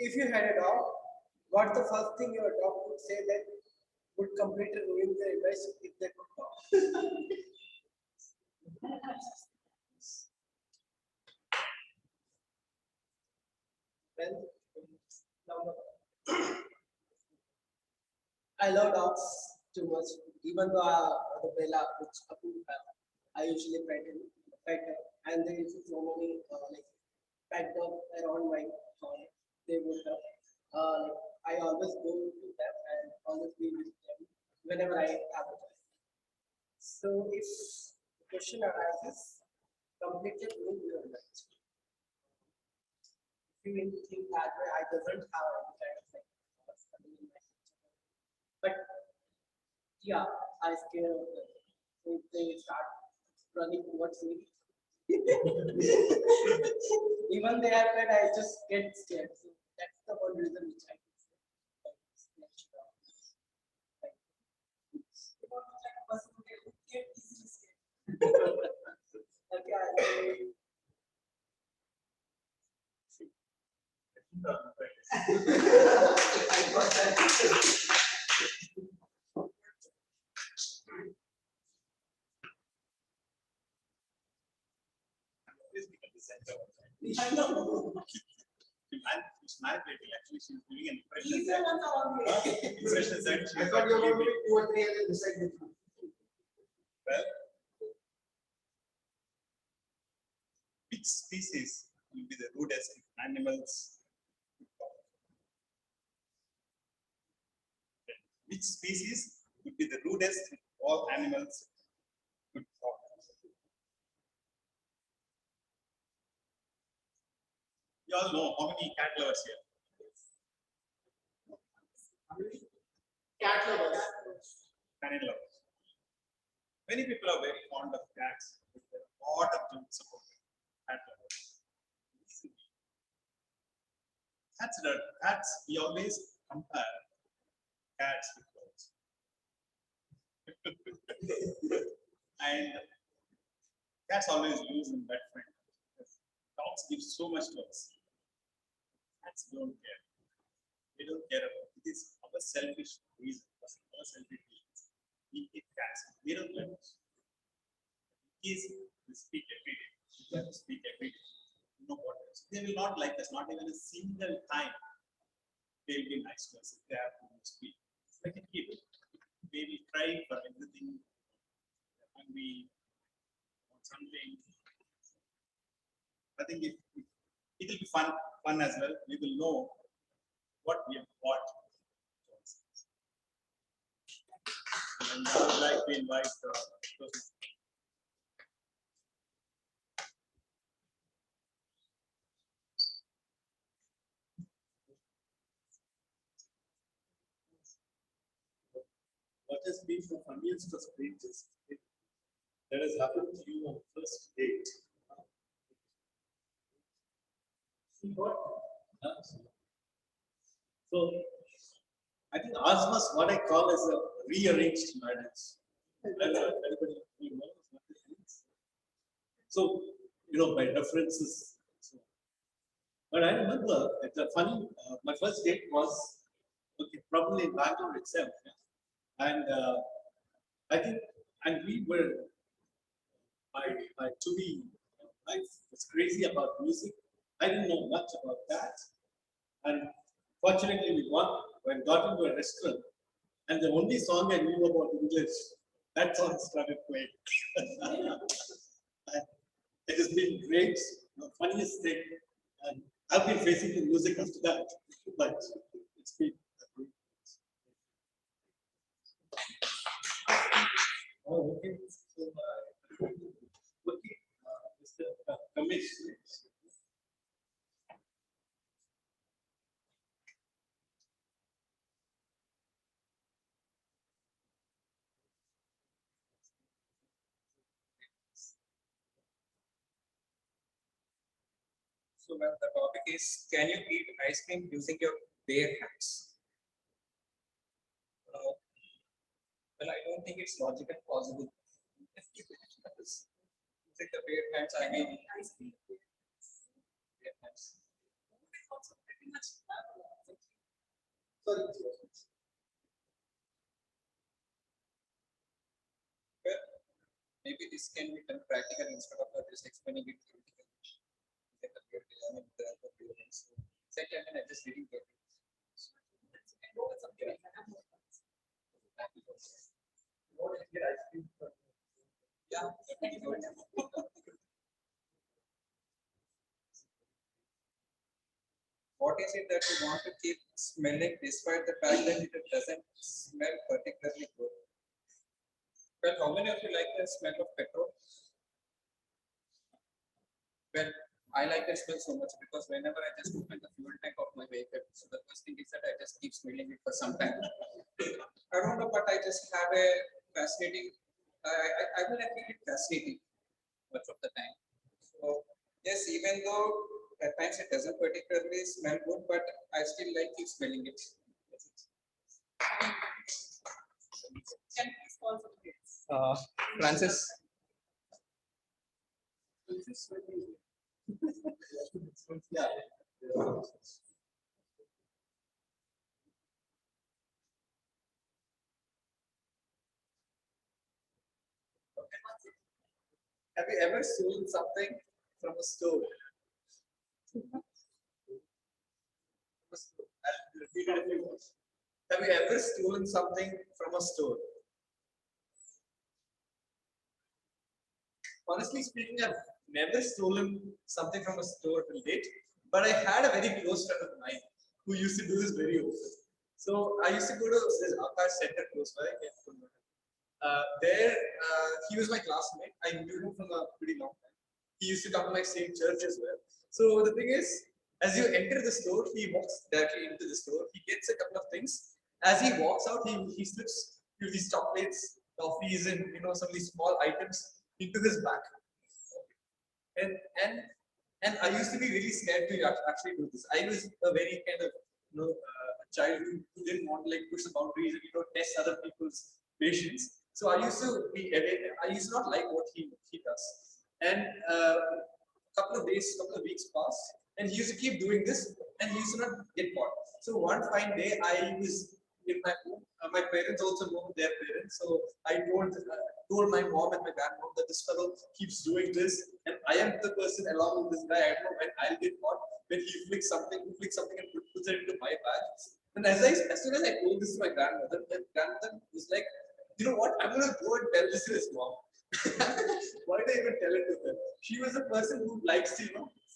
If you had a dog, what's the first thing your dog would say that would completely ruin the advice if they could talk? Well, I love dogs too much, even though the Bella, which Apoorv have. I usually pet her, and there is so many like pet dog around my home. They would like, I always go to them and always be with them whenever I have a time. So if the question arises, completed with your life. If you think that way, I doesn't have any kind of like study in my future. But yeah, I scare of them. So if they start running towards me, even they are pet, I just get scared. So that's the one reason which I can say. Okay, Please become the center. I know. She's manipulating. Actually, she's giving an impression. Impression that I she's thought you were going to actually be 2 or 3 and then decide which one. well. Which species will be the rudest if animals could talk? Which species would be the rudest if all animals could talk? You all know how many cat lovers here? Cat lovers. Canine lovers. Many people are very fond of cats. But there are a lot of jokes about cat lovers. Cats, we always compare cats with dogs. And cats always lose in that fight. Dogs give so much to us. Cats don't care. They don't care about it. It is our selfish reason, our selfish reasons. We hate cats. They don't like us. Kids, we speak every day. We have to speak every day. You know what else? They will not like us, not even a single time. They will be nice to us if they have to speak. It's like a kid. They will cry for everything. And we want something. I think it will be fun as well. We will know what we have got. And I would like to invite what has been the funniest or strangest thing that has happened to you on first date? What? So, I think ours was what I call as a rearranged marriage. Everybody knows what it is. So, by references. But I remember that the funny, my first date was probably in Bangalore itself. Yeah? And I think, and we were, my to-be wife was crazy about music. I didn't know much about that. And fortunately, we got into a restaurant, and the only song I knew about English, that song started playing. It has been great, funniest thing. And I've been facing the music after that, but it's been great. Oh, okay. So, Mr. Kamesh. So well, the topic is, can you eat ice cream using your bare hands? Well, I don't think it's logical possible. Using the bare hands, I mean, bare hands. Sorry. Well, maybe this can be done practical instead of just explaining it theoretically. Second, I just reading the Yeah. What is it that you want to keep smelling despite the fact that it doesn't smell particularly good? Well, how many of you like the smell of petrol? Well, I like the smell so much because whenever I just open the fuel tank of my vehicle, so the first thing is that I just keep smelling it for some time. I don't know, but I just have a fascinating, I mean, I feel it fascinating much of the time. So, yes, even though at times it doesn't particularly smell good, but I still like keep smelling it. Can you please call some names? Francis. Yeah. Have you ever stolen something from a store? I'll repeat it a few times. Have you ever stolen something from a store? Honestly speaking, I've never stolen something from a store till date, but I had a very close friend of mine who used to do this very often. So I used to go to this Akash Center close by. He was my classmate. I knew him from a pretty long time. He used to come to my same church as well. So the thing is, as you enter the store, he walks directly into the store. He gets a couple of things. As he walks out, he slips these chocolates, toffees, and some of these small items into his bag. And and and I used to be really scared to actually do this. I was a very kind of child who didn't want to like push the boundaries and test other people's patience. So I used to be I used to not like what he does. And couple of weeks passed, and he used to keep doing this, and he used to not get caught. So one fine day, I was in my home. My parents also know their parents, so I told my mom and my grandmom that this fellow keeps doing this, and I am the person along with this guy. I don't know when I'll get caught when he flicks something and puts it into my bag. And as soon as I told this to my grandmother, my grandmother was like, you know what? I'm gonna go and tell this to his mom. Why did I even tell it to her? She was the person who likes to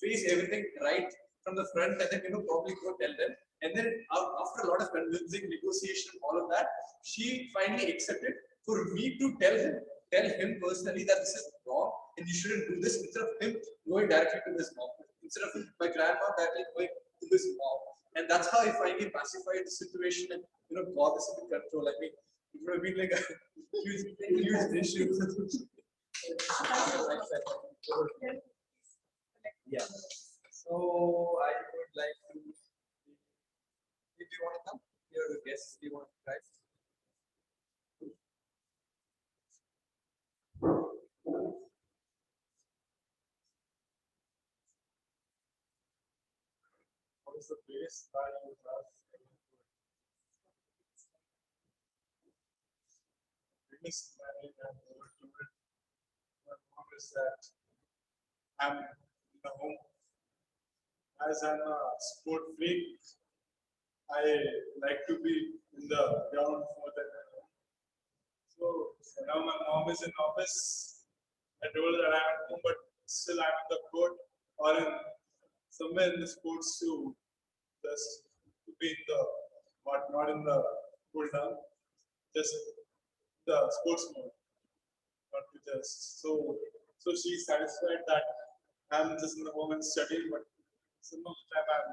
face everything right from the front, and then probably go tell them. And then after a lot of convincing, negotiation, all of that, she finally accepted for me to tell him personally that this is wrong and you shouldn't do this, instead of him going directly to his mom, instead of my grandma directly going to his mom. And that's how I finally pacified the situation and got this under control. I mean, it would have been like a huge issue. Yeah. So I would like to. If you want to come, you're the guest. Do you want to try? What is the biggest lie you have? Biggest lie I've ever told my mom is that I'm in the home. As I'm a sport freak, I like to be in the ground more than ever. So now my mom is in office. I told her I'm at home, but still I'm in the court or in somewhere in the sports to just to be in the not in the cool down, just the sports mode, not to just so she's satisfied that I'm just in the home and studying, but some of the time I'm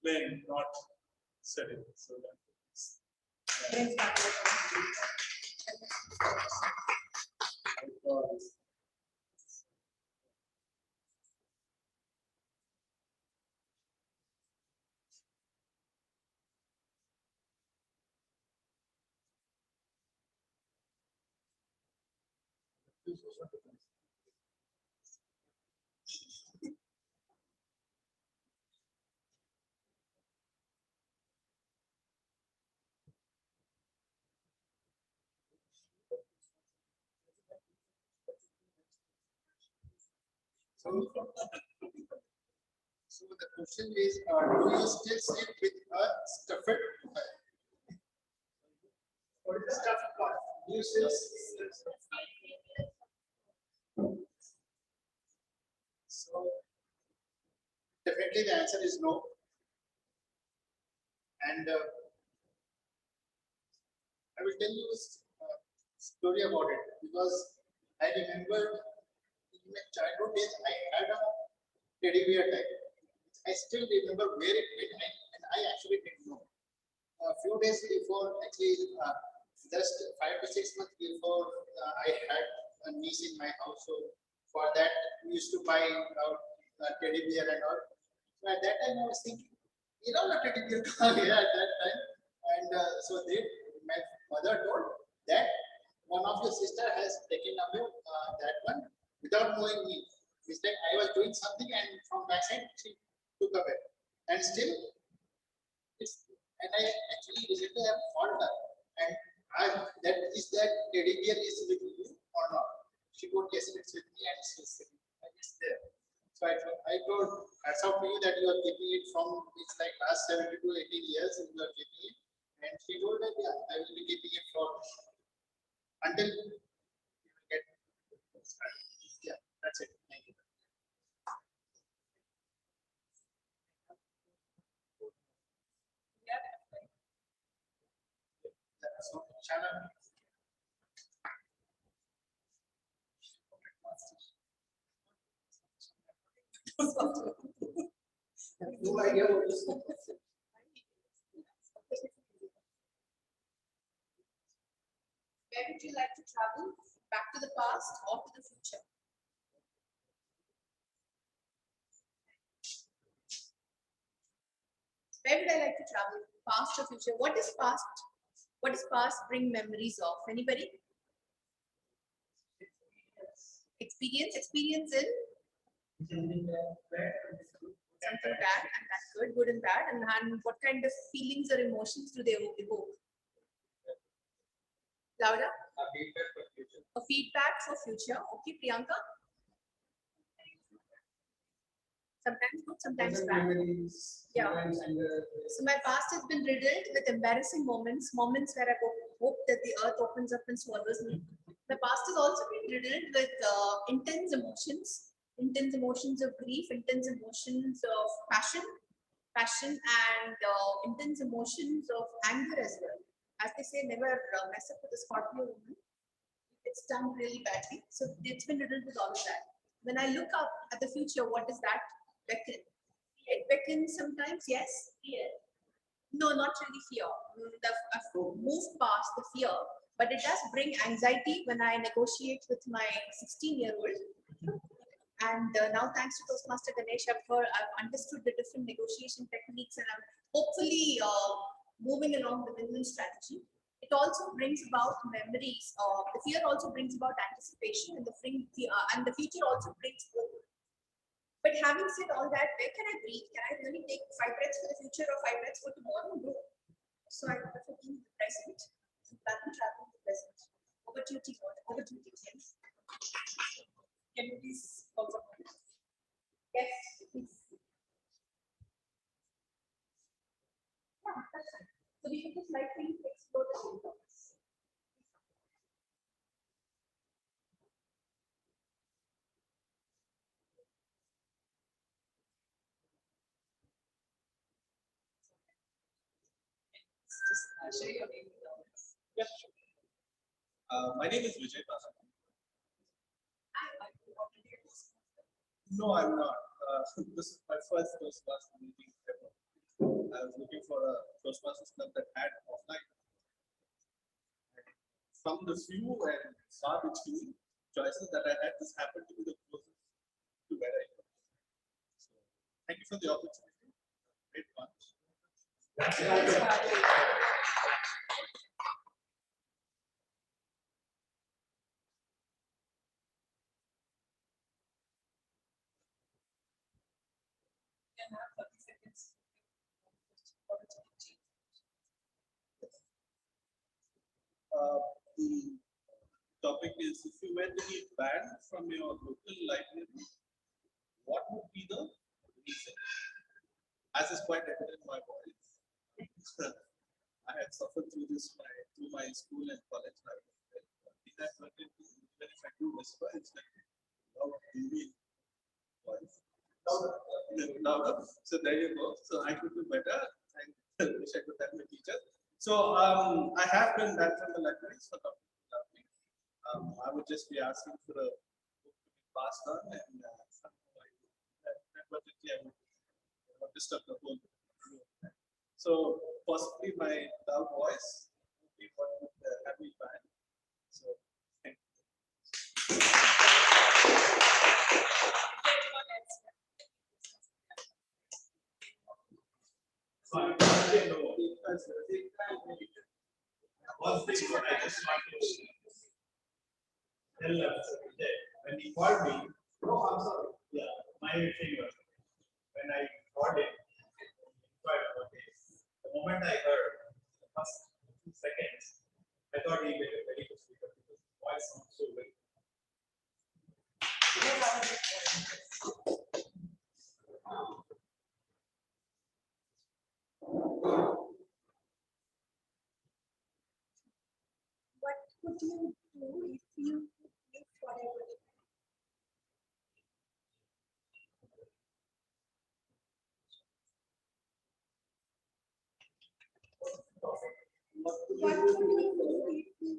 playing, not studying. So that's So the question is, do you still sleep with a stuffed toy? What is the stuff? Do you still Definitely the answer is no. And I will tell you a story about it because I remember in my childhood days I had a teddy bear type. I still remember where it went and I actually didn't know. A few days before, actually just 5 to 6 months before, I had a niece in my house. So for that, we used to buy teddy bear and all. So at that time, I was thinking, a teddy bear here at that time. And so my mother told that one of your sister has taken away that one without knowing me. It's like I was doing something and from back side she took away. And still, and I actually recently have called her and that teddy bear is with you or not. She told yes, it's with me and it's there. So I told hats off to you that you are keeping it from it's like last 70 to 80 years you are keeping it. And she told that yeah, I will be keeping it for until you will get started. Yeah, that's it. Thank you. So, Shyamala. No idea what this is. Where would you like to travel? Back to the past or to the future? Where would I like to travel? Past or future? What is past? What does past bring memories of? Anybody? Experience in something bad and that's good and bad. And what kind of feelings or emotions do they evoke? Louder? A feedback for future. Okay, Priyanka? Sometimes good, sometimes bad. Yeah. So my past has been riddled with embarrassing moments where I hope that the earth opens up and swallows me. My past has also been riddled with intense emotions of grief, intense emotions of passion, and intense emotions of anger as well. As they say, never mess up with a Scorpio woman. It's done really badly. So it's been riddled with all of that. When I look up at the future, what does that beckon? It beckons sometimes, yes. Fear. No, not really fear. I've moved past the fear, but it does bring anxiety when I negotiate with my 16-year-old. And now, thanks to Toastmaster Ganesh, I've understood the different negotiation techniques, and I'm hopefully moving along the win-win strategy. It also brings about memories. The fear also brings about anticipation, and the future also brings hope. But having said all that, where can I breathe? Can I really take 5 breaths for the future or 5 breaths for tomorrow? No. So I prefer being in the present. Plan to travel in the present. Over to you, TM. Over to you, TM. Can you please also? Yes, please. Yeah, that's fine. So we should just slightly explore the symptoms. Share your name with us. Yes, sure. My name is Vijay. No, I'm not. This is my first Toastmasters meeting ever. I was looking for a Toastmasters club that had offline. From the few and far between choices that I had, this happened to be the closest to where I was. So, thank you for the opportunity. Great bunch. The topic is, if you were to be banned from your local library, what would be the reason? As is quite evident in my voice, I had suffered through this through my school and college life. Even if I do whisper, it's like loud, gloomy voice. louder. So there you go. So I could do better. I wish I could tell my teacher. So I have done that from the libraries for I would just be asking for a book to be passed on, and unfortunately I would disturb the whole room. So possibly my loud voice would be what would have me banned. So thank you. One thing what I just want to tell Vijay, when he called me, oh, I'm sorry. Yeah, my finger. When I called him, the moment I heard the first 2 seconds, I thought he made a very good speaker because his voice sounds so good. What could you do if you could live forever? What could you do if you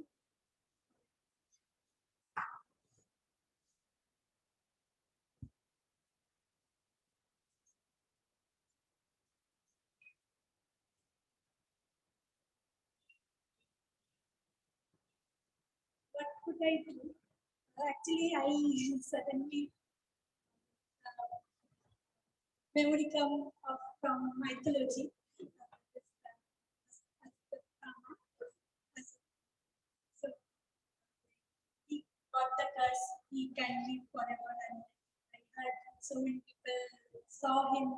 what could I do? Actually, I suddenly memory come up from mythology. So he got the curse, he can live forever, and I heard so many people saw him.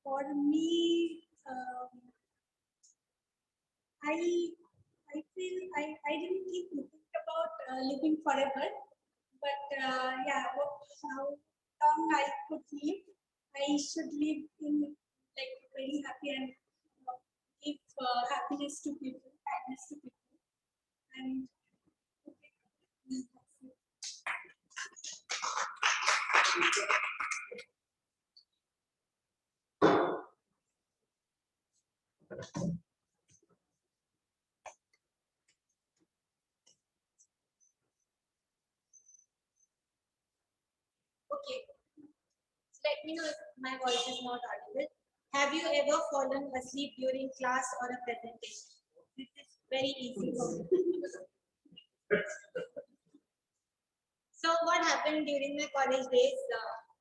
For me, I feel I didn't keep looking about living forever, but yeah, how long I could live, I should live in like very happy and give happiness to people, kindness to people, and okay, that's it. Okay, so let me know if my voice is not audible. Have you ever fallen asleep during class or a presentation? This is very easy for me. So what happened during my college days?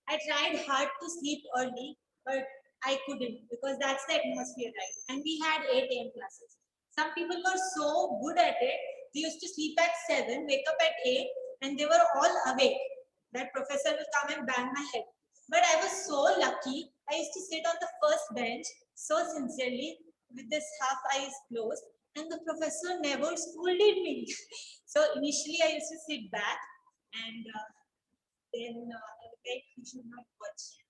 I tried hard to sleep early, but I couldn't because that's the atmosphere, right? And we had 8 a.m. classes. Some people were so good at it, they used to sleep at 7, wake up at 8, and they were all awake. That professor will come and bang my head. But I was so lucky. I used to sit on the first bench so sincerely with this half eyes closed, and the professor never scolded me. So initially, I used to sit back, and then like you should not watch,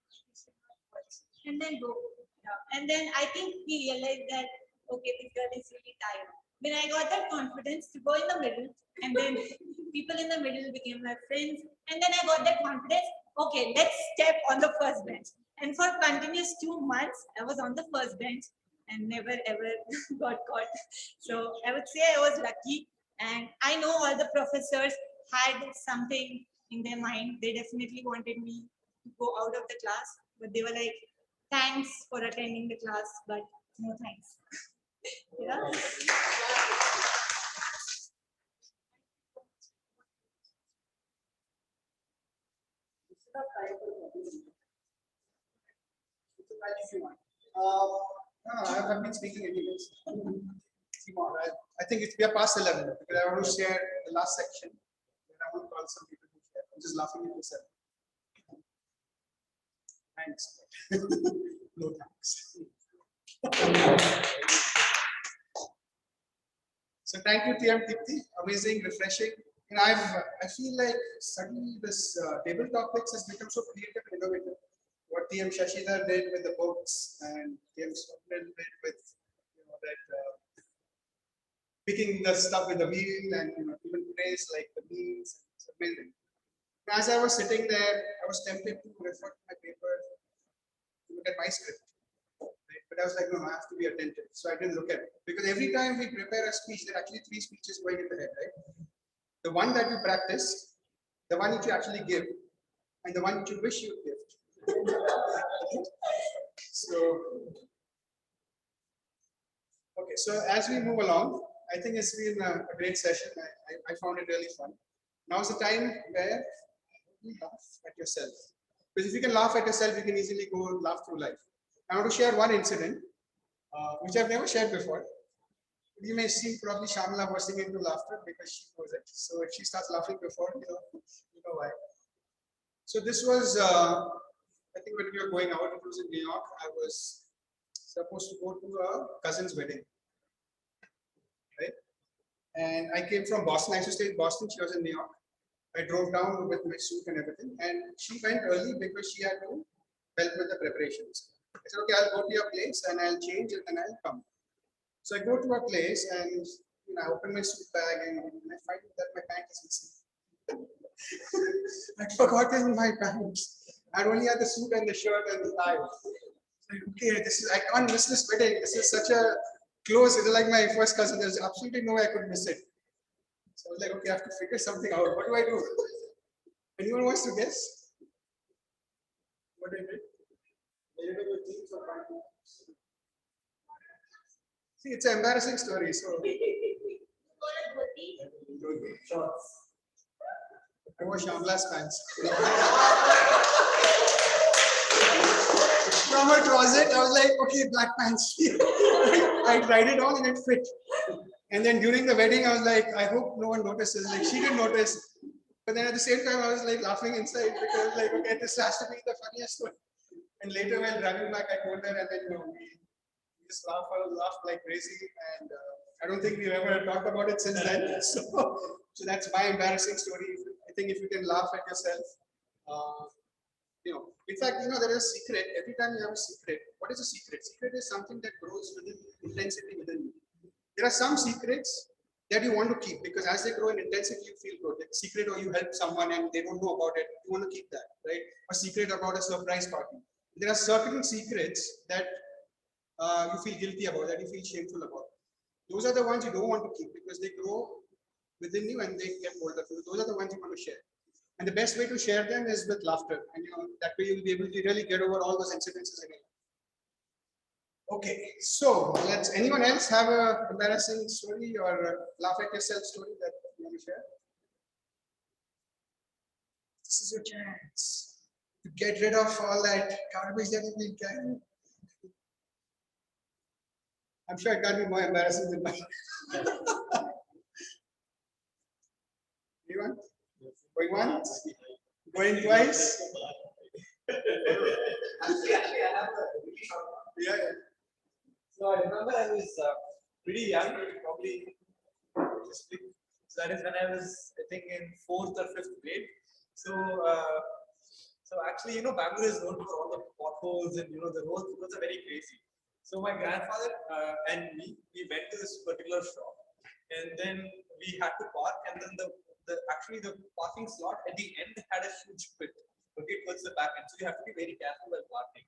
and then go. Yeah. And then I think he realized that okay, this girl is really tired. When I got that confidence to go in the middle, and then people in the middle became my friends, and then I got that confidence. Okay, let's step on the first bench. And for continuous 2 months, I was on the first bench and never ever got caught. So I would say I was lucky, and I know all the professors had something in their mind. They definitely wanted me to go out of the class, but they were like, thanks for attending the class, but no thanks. Yeah. I've been speaking anyways. I think we are past 11 because I want to share the last section. And I want to call some people to share. I'm just laughing at myself. Thanks. No thanks. So thank you, TM Dipti. Amazing, refreshing. And I feel like suddenly this table topics has become so creative and innovative. What TM Shashi did with the books and TM Swapnil did with that picking the stuff with the wheel and even today's like the memes. It's amazing. As I was sitting there, I was tempted to refer to my paper, to look at my script. Right? But I was like, no, I have to be attentive. So I didn't look at it. Because every time we prepare a speech, there are actually 3 speeches going in the head, right? The one that you practice, the one which you actually give, and the one which you wish you give. So, okay, so as we move along, I think it's been a great session. I found it really fun. Now's the time where you laugh at yourself. Because if you can laugh at yourself, you can easily go and laugh through life. I want to share one incident, which I've never shared before. You may see probably Shyamala bursting into laughter because she knows it. So if she starts laughing before, you know why. So this was, I think when we were going out, it was in New York. I was supposed to go to a cousin's wedding, right? And I came from Boston. I used to stay in Boston. She was in New York. I drove down with my suit and everything, and she went early because she had to help with the preparations. I said, okay, I'll go to your place and I'll change and then I'll come. So I go to her place and I open my suit bag and I find that my pant is missing. I forgot in my pants. I only had the suit and the shirt and the tie. Like, okay, I can't miss this wedding. This is such a close. It's like my first cousin. There's absolutely no way I could miss it. So I was like, okay, I have to figure something out. What do I do? Anyone wants to guess? What do you do? See, it's an embarrassing story. So I wore Shyamala's pants. From her closet, I was like, okay, black pants. I tried it on and it fit. And then during the wedding, I was like, I hope no one notices. Like she didn't notice. But then at the same time, I was like laughing inside because like, okay, this has to be the funniest one. And later while driving back, I told her and then we just laughed like crazy. And I don't think we've ever talked about it since then. So that's my embarrassing story. I think if you can laugh at yourself, in fact, there is a secret. Every time you have a secret, what is a secret? Secret is something that grows within intensity within you. There are some secrets that you want to keep because as they grow in intensity, you feel good. Like secret or you help someone and they don't know about it, you want to keep that, right? A secret about a surprise party. There are certain secrets that you feel guilty about, that you feel shameful about. Those are the ones you don't want to keep because they grow within you and they get hold of you. Those are the ones you want to share. And the best way to share them is with laughter. And that way you'll be able to really get over all those incidences again. Okay, so let's anyone else have a embarrassing story or laugh at yourself story that you want to share? This is your chance to get rid of all that garbage that you've been carrying. I'm sure it can't be more embarrassing than mine. Anyone? Going once? Going twice? Actually, I have a really short one. Yeah. So I remember I was pretty young, probably. So that is when I was, I think, in 4th or 5th grade. So, actually, Bangalore is known for all the potholes and the roads are very crazy. So my grandfather and me, we went to this particular shop, and then we had to park, and then the parking slot at the end had a huge pit, okay, towards the back end. So you have to be very careful while parking.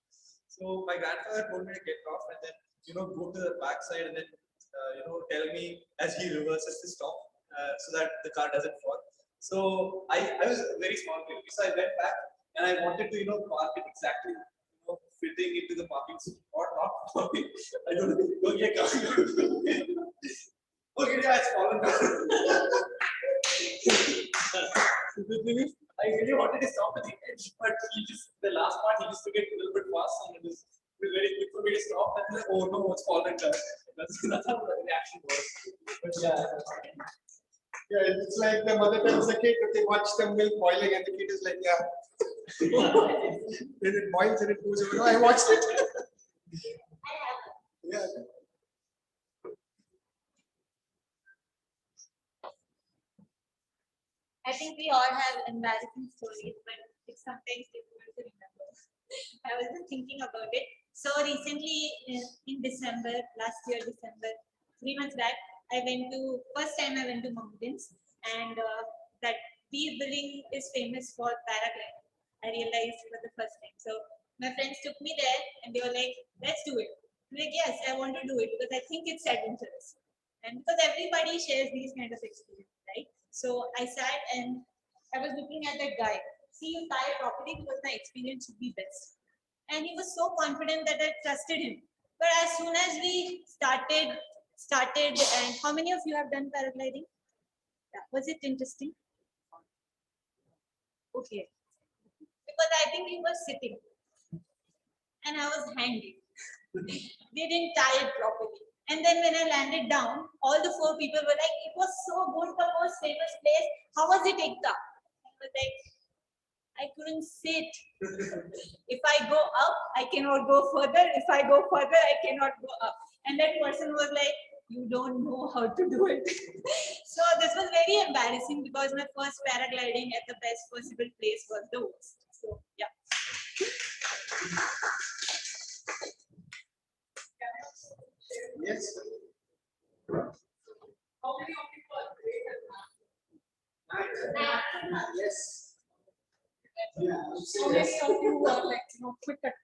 So my grandfather told me to get off and then go to the back side and then tell me as he reverses to stop so that the car doesn't fall. So I was a very small kid, so I went back and I wanted to park it exactly fitting into the parking spot, not parking. I don't know. Okay, okay, yeah, it's fallen down. I really wanted to stop at the edge, but the last part, he just took it a little bit fast and it was very quick for me to stop. And like, oh no, it's fallen down. That's how the reaction was. But yeah, it's like the mother tells the kid that they watch the milk boiling and the kid is like, yeah. Then it boils and it goes over. No, I watched it. Yeah. I think we all have embarrassing stories, but it's sometimes difficult to remember. I was just thinking about it. So recently in December, last year December, 3 months back, first time I went to mountains, and that billing is famous for paragliding. I realized for the first time. So my friends took me there and they were like, let's do it. I'm like, yes, I want to do it because I think it's adventurous. And because everybody shares these kind of experience, right? So I sat and I was looking at that guy. See, you tie properly because my experience should be best. And he was so confident that I trusted him. But as soon as we started, and how many of you have done paragliding? Yeah. Was it interesting? Okay. Because I think he was sitting and I was hanging. They didn't tie it properly. And then when I landed down, all the 4 people were like, it was so good, the most famous place. How was it, Ekta? I was like, I couldn't sit. If I go up, I cannot go further. If I go further, I cannot go up. And that person was like, you don't know how to do it. So this was very embarrassing because my first paragliding at the best possible place was the worst. So yeah. Yes. How many of you are great at math? Yes. How many of you are like, quick at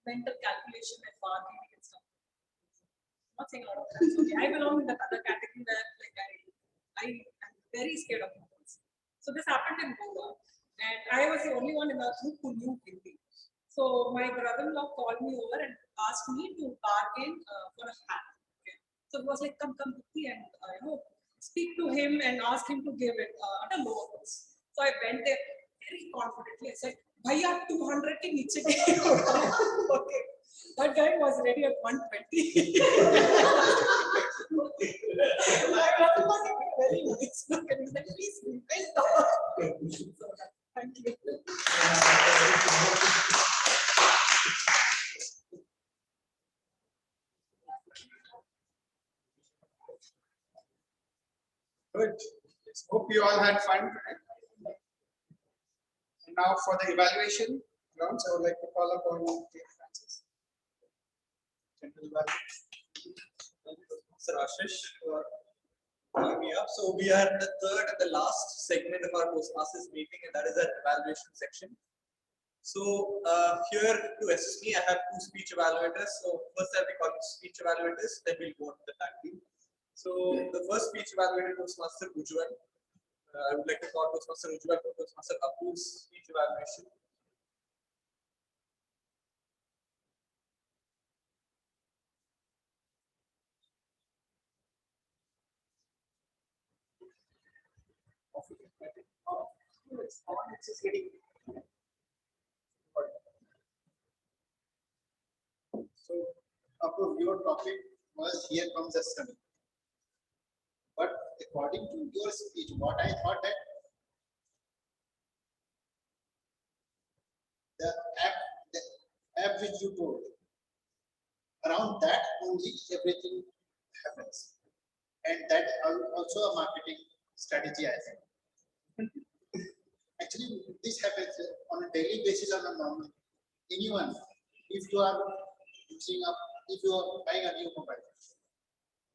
mental calculation and bargaining and stuff? Not saying a lot of that. Okay, I belong in that other category where like I am very scared of numbers. So this happened in Goa, and I was the only one in our group who knew Hindi. So my brother-in-law called me over and asked me to bargain for a hat. Okay. So it was like, come, Dipti, and speak to him and ask him to give it at a lower price. So I went there very confidently. I said, "Bhaiya, 200 ke niche." Okay. That guy was ready at 120. My brother was very nice. Look, and he said, "Please, so, thank you." Good. Hope you all had fun today. And now for the evaluation rounds, I would like to call upon TM Francis. General evaluation. Mr. Ashish for calling me up. So we are in the third and the last segment of our Toastmasters meeting, and that is our evaluation section. So here to assist me, I have 2 speech evaluators. So first I'll be calling speech evaluators, then we'll go on to the tag team. So the first speech evaluator was Master Ujjwal. I would like to call Master Ujjwal for Master Apoorv's speech evaluation. So, Apoorv, your topic was here comes the sun. But according to your speech, what I thought that the app which you told, around that only everything happens. And that also a marketing strategy, I think. Actually, this happens on a daily basis on a normal. Anyone, if you are using up, if you are buying a new mobile,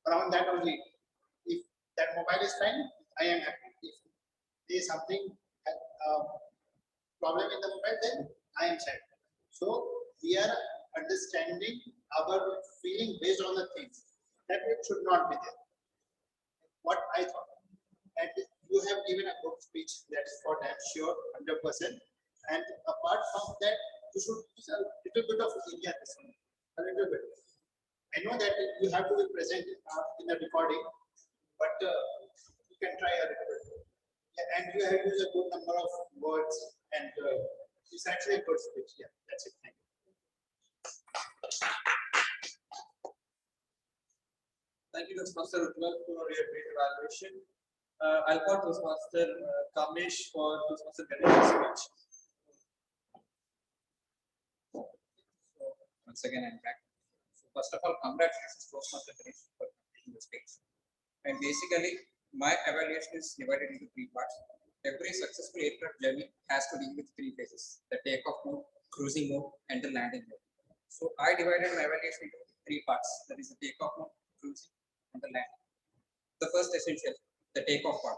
around that only, if that mobile is fine, I am happy. If there is something problem in the mobile, then I am sad. So we are understanding our feeling based on the things that it should not be there. What I thought, and you have given a good speech. That's what I'm sure, 100%. And apart from that, you should use a little bit of India, a little bit. I know that you have to be present in the recording, but you can try a little bit. Yeah, and you have used a good number of words, and it's actually a good speech. Yeah, that's it. Thank you. Thank you, Toastmaster Ujjwal, for your great evaluation. I'll call Toastmaster Kamesh for Toastmaster Ganesh's speech. Once again, I'm back. So first of all, congratulations to Toastmaster Ganesh for completing the speech. And basically, my evaluation is divided into 3 parts. Every successful aircraft journey has to deal with 3 phases: the takeoff mode, cruising mode, and the landing mode. So I divided my evaluation into 3 parts. That is the takeoff mode, cruising, and the landing. The first essential, the takeoff part.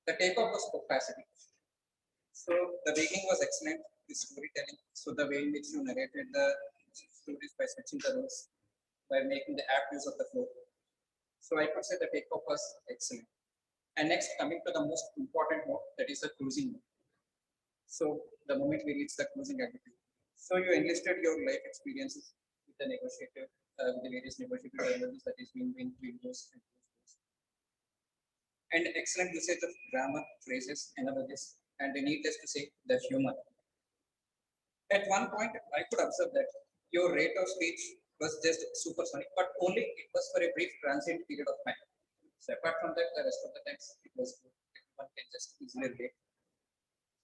The takeoff was capacity. So the beginning was excellent, the storytelling. So the way in which you narrated the stories by switching the roles, by making the apt use of the flow. So I could say the takeoff was excellent. And next, coming to the most important mode, that is the cruising mode. So the moment we reach the cruising activity, so you enlisted your life experiences with the negotiator, with the various negotiator terms, that is win-win, win-lose, and excellent usage of grammar, phrases, analogies, and needless to say, the humor. At one point, I could observe that your rate of speech was just supersonic, but only it was for a brief transient period of time. So apart from that, the rest of the times it was good. One can just easily relate.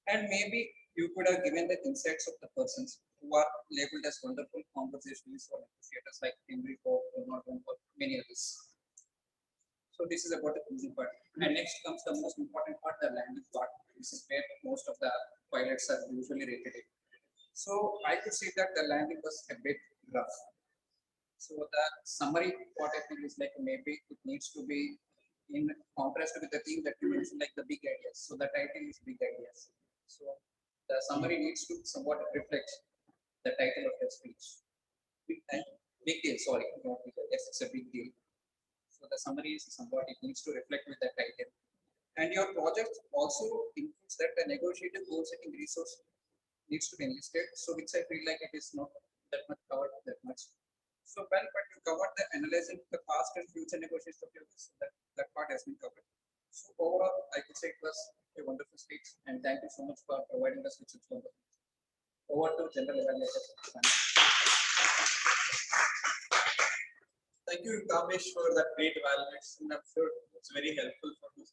And maybe you could have given the insights of the persons who are labeled as wonderful conversationalists or negotiators like Henry Ford, Donald Trump, or many others. So this is about the cruising part. And next comes the most important part, the landing part. This is where most of the pilots are usually rated. So I could see that the landing was a bit rough. So the summary, what I think is like maybe it needs to be in contrast with the theme that you mentioned, like the big ideas. So the title is big ideas. So the summary needs to somewhat reflect the title of your speech. Big deal, sorry, not big deal. Yes, it's a big deal. So the summary is somewhat, it needs to reflect with the title. And your project also includes that the negotiated goal setting resource needs to be enlisted. So which I feel like it is not that much covered that much. So well, but you covered the analyzing the past and future negotiations of your so that part has been covered. So overall, I could say it was a wonderful speech, and thank you so much for providing us with such wonderful. Over to General Evaluator. Thank you, Kamesh, for that great evaluation. I'm sure it's very helpful for this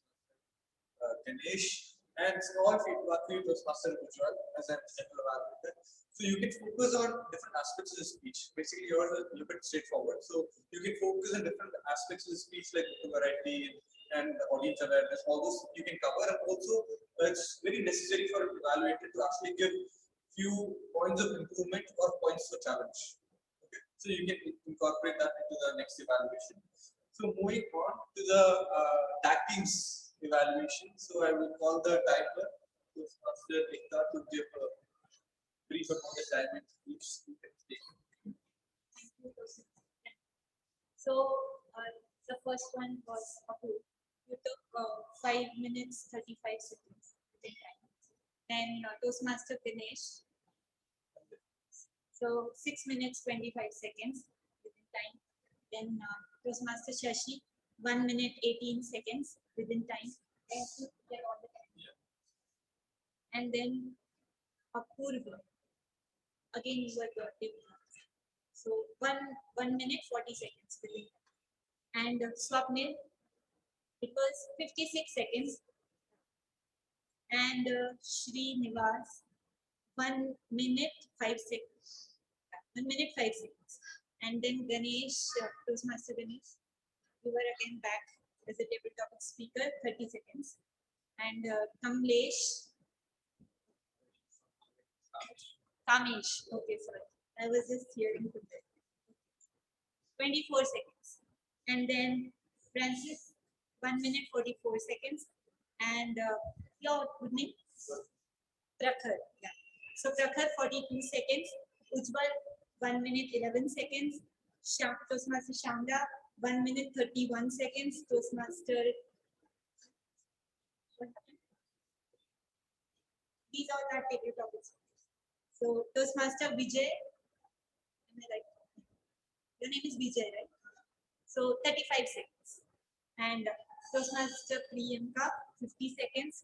Ganesh and small feedback for you to Master Ujjwal as a general evaluator. So you can focus on different aspects of the speech. Basically, yours is a little bit straightforward. So you can focus on different aspects of the speech, like the variety and the audience awareness. All those you can cover, and also it's very necessary for an evaluator to actually give few points of improvement or points for challenge. Okay, so you can incorporate that into the next evaluation. So moving on to the tag teams evaluation. So I will call the timer, Master Ekta, to give a brief about the assignment each student is taking. So the first one was Apoorv. You took 5 minutes 35 seconds within time. Then Toastmaster Ganesh. So 6 minutes 25 seconds within time. Then Toastmaster Shashi, 1 minute 18 seconds within time. And all the time. Yeah. And then Apoorv. Again, you were the so 1 minute 40 seconds within time. And Swapnil, it was 56 seconds. And Shrinivasan, 1 minute 5 seconds. 1 minute 5 seconds. And then Ganesh, Toastmaster Ganesh, you were again back as a table topic speaker, 30 seconds. And Kamesh, okay, sorry. I was just hearing from there. 24 seconds. And then Francis, 1 minute 44 seconds. And your good name? Prakhar. Yeah. So Prakhar, 42 seconds. Ujjwal, 1 minute 11 seconds. Toastmaster Shyamla, 1 minute 31 seconds. Toastmaster. These are our table topics. So Toastmaster Vijay. Am I right? Your name is Vijay, right? So 35 seconds. And Toastmaster Priyanka, 50 seconds.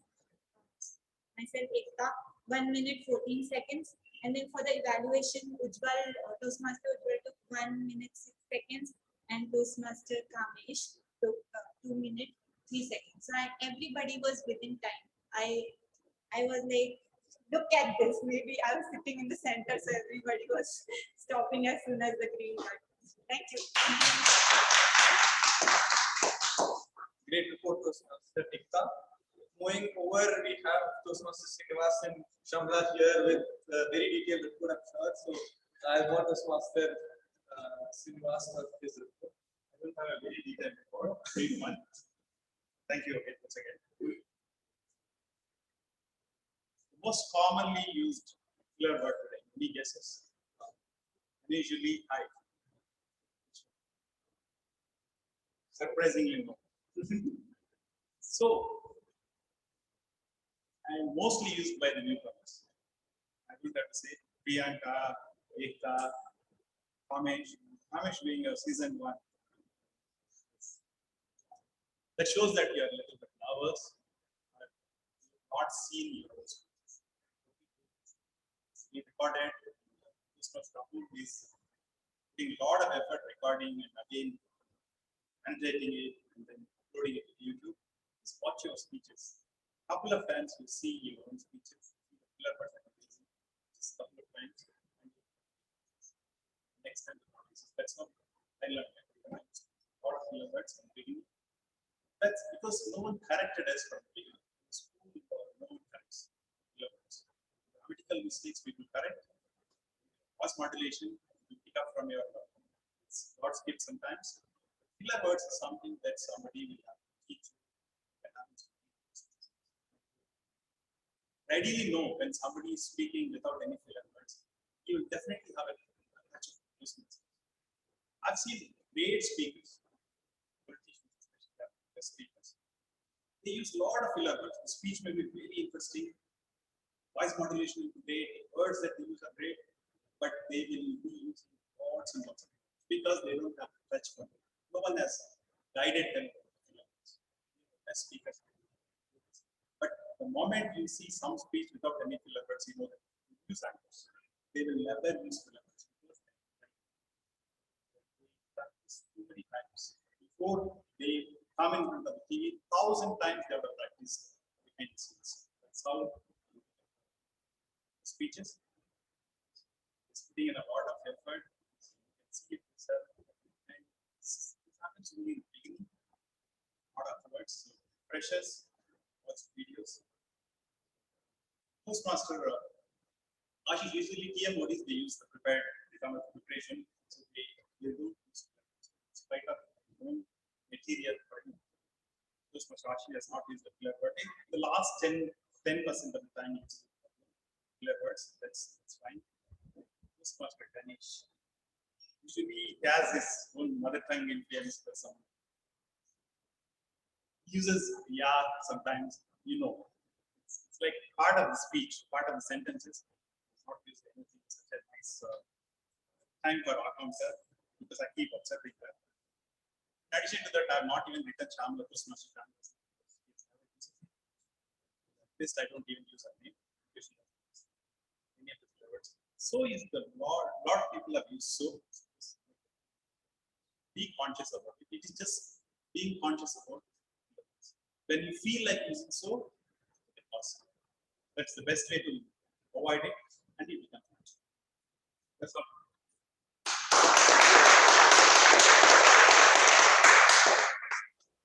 Myself, Ekta, 1 minute 14 seconds. And then for the evaluation, Ujjwal, Toastmaster Ujjwal took 1 minute 6 seconds. And Toastmaster Kamesh took 2 minutes 3 seconds. So everybody was within time. I was like, look at this. Maybe I was sitting in the center, so everybody was stopping as soon as the green light. Thank you. Great report, Toastmaster Ekta. Moving over, we have Toastmaster Shrinivasan and Shyamla here with a very detailed report, I'm sure. So I want Toastmaster Shrinivasan for his report. I will have a very detailed report. Great one. Thank you again once again. most commonly used filler word today? Any guesses? Usually high. Surprisingly no. So, and mostly used by the newcomers. I would have to say Priyanka, Ekta, Kamesh being a season 1. That shows that you are a little bit nervous, not seen your speeches. We recorded, this was Apoorv is putting a lot of effort recording and again annotating it and then uploading it to YouTube. Just watch your speeches. Couple of times you see your own speeches. Just a couple of times. Next time that's not I learned a lot of filler words from the beginning. That's because no one corrected us from the beginning. School, no one corrects filler words. Grammatical mistakes we will correct. Voice modulation we pick up from your word skip sometimes. Filler words is something that somebody will have to teach you. Ideally know when somebody is speaking without any filler words, you will definitely have a touch of business. I've seen great speakers, politicians, especially the speakers. They use a lot of filler words. The speech may be very interesting. Voice modulation will be great. Words that they use are great, but they will be using lots and lots of it because they don't have touch point. No one has guided them. As speakers. But the moment you see some speech without any filler words, you know that use actors. They will never use filler words. Practice too many times. Before they come in front of the TV, 1,000 times they have to practice behind the scenes. That's how speeches. It's putting in a lot of effort. You can see it yourself. And this happens only in the beginning. Not afterwards. So, precious. Watch videos. Toastmaster Ashish, usually TMODs they use the prepared data preparation. So they do spike up own material for him. Toastmaster Ashish has not used the filler word. The last 10% of the time it's filler words. That's fine. Toastmaster Ganesh. Usually he has his own mother tongue influence for some. Uses yeah sometimes, you know. It's like part of the speech, part of the sentences. It's not used anything such a nice time for our counter because I keep observing that. In addition to that, I have not even written Shyamala Toastmaster Shyamala. This I don't even use her name. Any of the words. So is the lot of people have used so. Be conscious about it. It is just being conscious about it. When you feel like using so, that's the best way to avoid it and you become natural. That's all.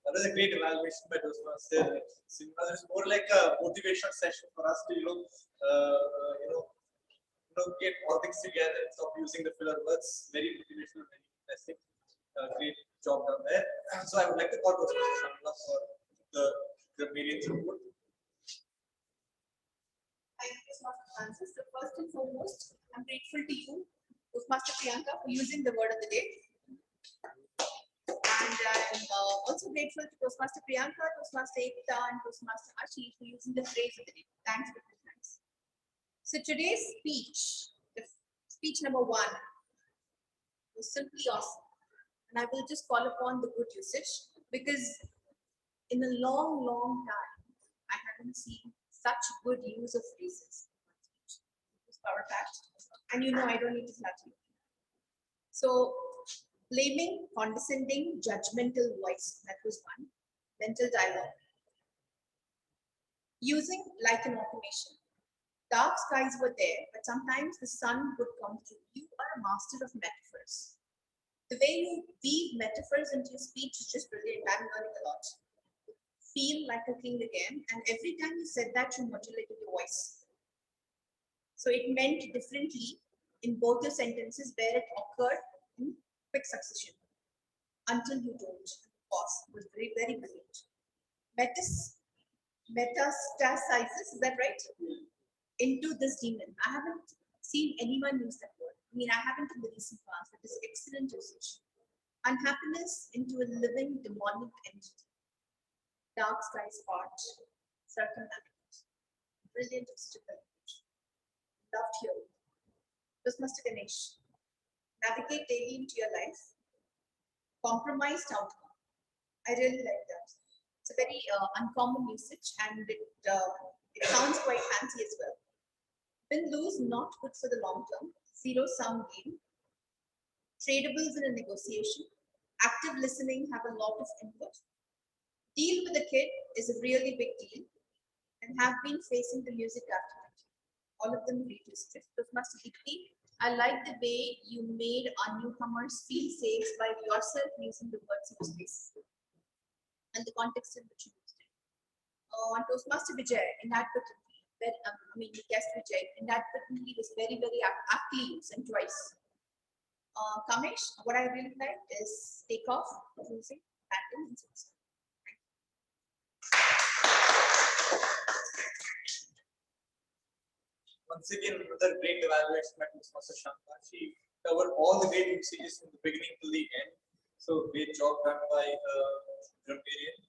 That was a great evaluation by Toastmasters. It's more like a motivational session for us to, get all things together and stop using the filler words. Very motivational, very interesting. Great job done there. So I would like to call Toastmaster Shyamala for the Grammarian report. Thank you, Master Francis. So first and foremost, I'm grateful to you, Toastmaster Priyanka, for using the word of the day. And I'm also grateful to Toastmaster Priyanka, Toastmaster Ekta, and Toastmaster Ashish for using the phrase of the day. Thanks for thanks. So today's speech, the speech number 1, was simply awesome. And I will just call upon the good usage because in a long, long time, I haven't seen such good use of phrases. It was power packed, and you know I don't need to flatter you. So, blaming, condescending, judgmental voice, that was one. Mental dialogue. Using like an automation. Dark skies were there, but sometimes the sun would come through. You are a master of metaphors. The way you weave metaphors into your speech is just brilliant. I'm learning a lot. Feel like a king again, and every time you said that, you modulated your voice. So it meant differently in both your sentences where it occurred in quick succession until you don't. Pause. It was very, very brilliant. Metastasizes, is that right? into this demon. I haven't seen anyone use that word. I mean, I haven't in the recent past. It is excellent usage. Unhappiness into a living demonic entity. Dark sky spot, circumnavigate. Brilliant language. Loved hearing. Toastmaster Ganesh. Navigate daily into your life. Compromised outcome. I really like that. It's a very uncommon usage and it sounds quite fancy as well. Win lose not good for the long term. Zero sum game. Tradables in a negotiation. Active listening, have a lot of input. Deal with a kid is a really big deal and have been facing the music after it. All of them read this. Master Dipti, I like the way you made our newcomers feel safe by yourself using the words in space and the context in which you used it. On Toastmaster Vijay, inadvertently, the guest Vijay, inadvertently was very, very aptly used and twice. Kamesh, what I really liked is take off, using, landing, and suicide. Once again, another great evaluation by Master Shyamala. She covered all the great usages from the beginning to the end. So great job done by Grammarian.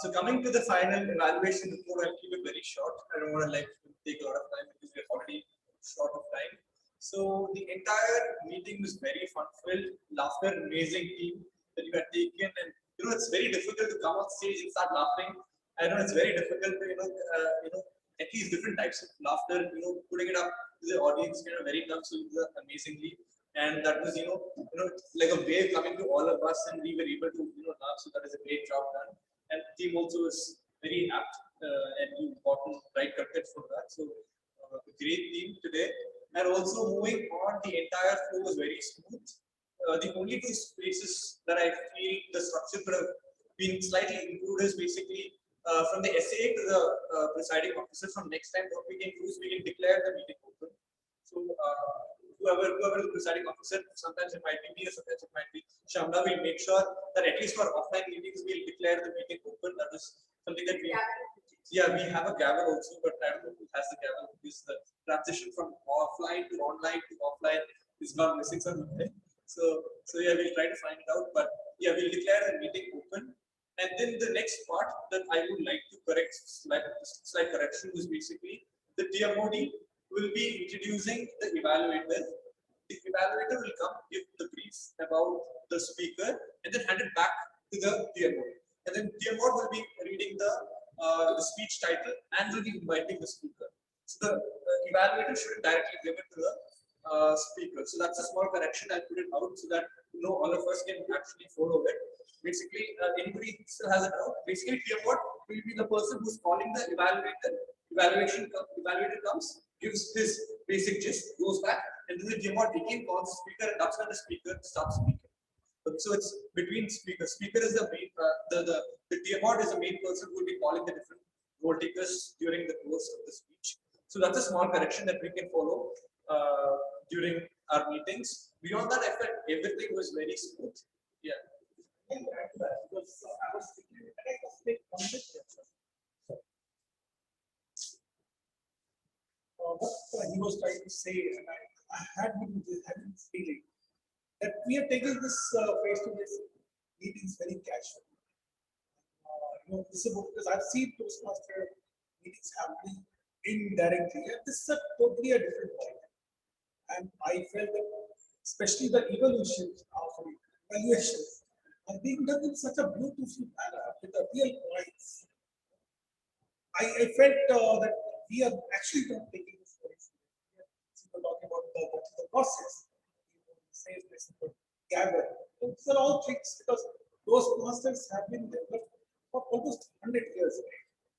So coming to the final evaluation report, I'll keep it very short. I don't want to take a lot of time because we're already short of time. So the entire meeting was very fun-filled, laughter, amazing team that you had taken, and it's very difficult to come on stage and start laughing. I know it's very difficult to at least different types of laughter, putting it up to the audience, very tough. So amazingly, and that was like a wave coming to all of us, and we were able to laugh. So that is a great job done. And the team also was very apt, and you got right content for that. So a great team today. And also moving on, the entire flow was very smooth. The only two spaces that I feel the structure could have been slightly improved is basically from the SAA to the presiding officer. From next time, what we can do is we can declare the meeting open. So whoever the presiding officer, sometimes it might be me or sometimes it might be Shyamla, will make sure that at least for offline meetings, we'll declare the meeting open. That is something that we we have a gavel also, but I don't know who has the gavel because the transition from offline to online to offline is not missing something. So we'll try to find it out, but we'll declare the meeting open. And then the next part that I would like to correct, slight correction, is basically the TMOD will be introducing the evaluator. The evaluator will come, give the brief about the speaker, and then hand it back to the TMOD. And then TMOD will be reading the speech title and will be inviting the speaker. So the evaluator shouldn't directly give it to the speaker. So that's a small correction. I'll put it out so that all of us can actually follow it. Basically, anybody still has a doubt. Basically, TMOD will be the person who's calling the evaluator. Evaluator comes, gives his basic gist, goes back, and then the TMOD again calls the speaker, and that's when the speaker starts speaking. So it's between speakers. Speaker is the main, the TMOD is the main person who will be calling the different role takers during the course of the speech. So that's a small correction that we can follow during our meetings. Beyond that, I felt everything was very smooth. Yeah. What he was trying to say, and I had been feeling that we are taking this face-to-face meetings very casual. This is because I've seen Toastmaster meetings happening indirectly, and this is a totally a different point. And I felt that, especially the evaluations are being done in such a beautiful manner with the real points. I felt that we are actually not taking this very seriously. We're talking about the process. Gather. These are all tricks because those masters have been developed for almost 100 years.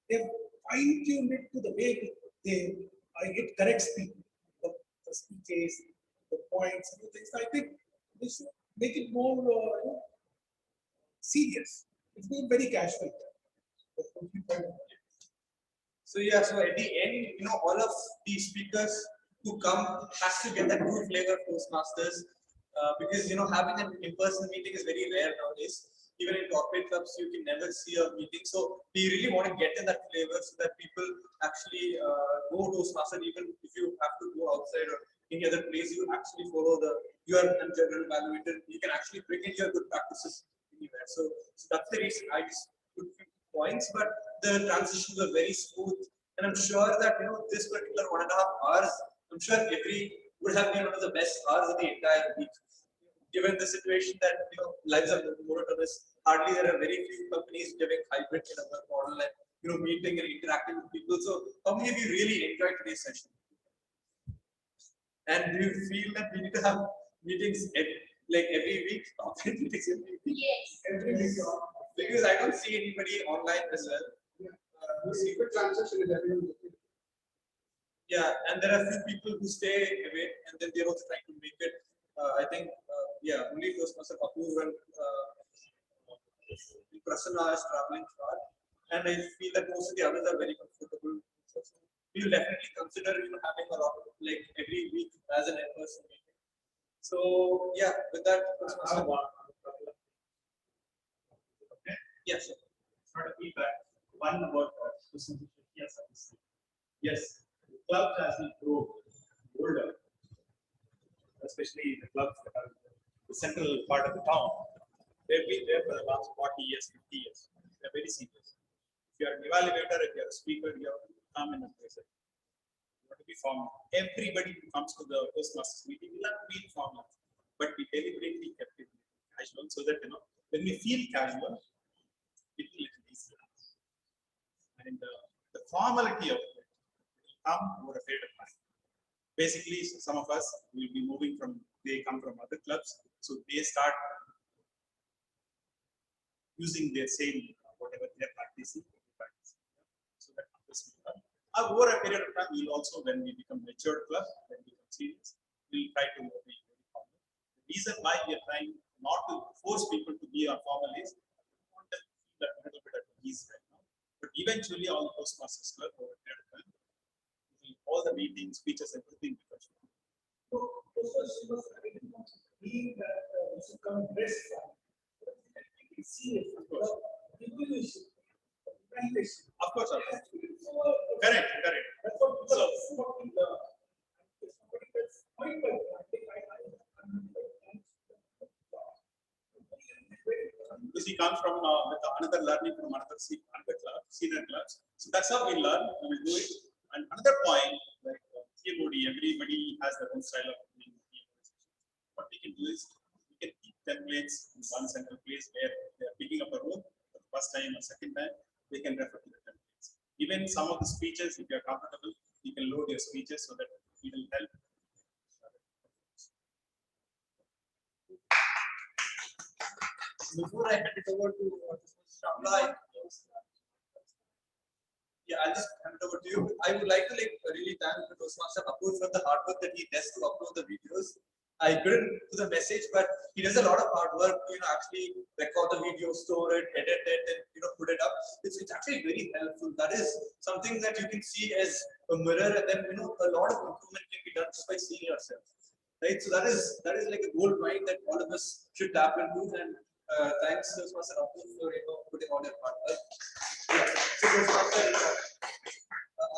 They have fine-tuned it to the way it corrects people, the speeches, the points, and things. I think we should make it more serious. It's been very casual. So so at the end, all of these speakers who come has to get that true flavor of Toastmasters. Because having an in-person meeting is very rare nowadays. even in corporate clubs, you can never see a meeting. So we really want to get in that flavor so that people actually go Toastmaster, even if you have to go outside or any other place, you actually follow your general evaluator. You can actually bring in your good practices anywhere. So that's the reason I just put few points, but the transitions were very smooth. And I'm sure that this particular 1.5 hours, I'm sure every would have been one of the best hours of the entire week. Given the situation that lives are monotonous, hardly there are very few companies giving hybrid in a work model and meeting and interacting with people. So how many of you really enjoyed today's session? And do you feel that we need to have meetings every week? Meetings every week? Yes. Every week. Because I don't see anybody online as well. Secret transaction is everyone. Yeah, and there are few people who stay away, and then they're also trying to make it. I think, only Toastmaster Apoorv and Prasanna is traveling far, and I feel that most of the others are very comfortable. So we will definitely consider having a lot every week as an in-person meeting. So yeah, with that, Toastmaster. Okay. Yeah, sure. Sort of feedback. One about yes, the club has been grown older, especially the clubs that are the central part of the town. They've been there for the last 40 years, 50 years. They're very serious. If you're an evaluator, if you're a speaker, you have to come in and present. You have to be formal. Everybody who comes to the Toastmasters meeting will have to be formal, but we deliberately kept it casual so that when we feel casual, it will be easier. And the formality of it will come over a period of time. Basically, some of us will be moving they come from other clubs, so they start using their same whatever they're practicing. So that numbers will come. Over a period of time, we'll also, when we become mature club, when we become serious, we'll try to be very formal. The reason why we are trying not to force people to be formal is we want them to feel a little bit at ease right now. But eventually, all the Toastmasters club over a period of time, all the meetings, speeches, everything becomes. Of course. Correct. So, because he comes from with another learning from another club, senior clubs. So that's how we learn. We will do it. And another point, like TMOD, everybody has their own style of doing TMOD. What we can do is we can keep templates in one central place where they are picking up a role for the first time or second time. They can refer to the templates. Even some of the speeches, if you are comfortable, you can load your speeches so that it will help. Before I hand it over to Shyamla, I'll just hand it over to you. I would like to really thank Toastmaster Apoorv for the hard work that he does to upload the videos. I couldn't do the message, but he does a lot of hard work to actually record the video, store it, edit it, and put it up. It's actually very helpful. That is something that you can see as a mirror, and then a lot of improvement can be done just by seeing yourself. Right? So that is like a gold mine that all of us should tap into. And thanks to Master Apoorv for putting all your hard work. Yeah. So Master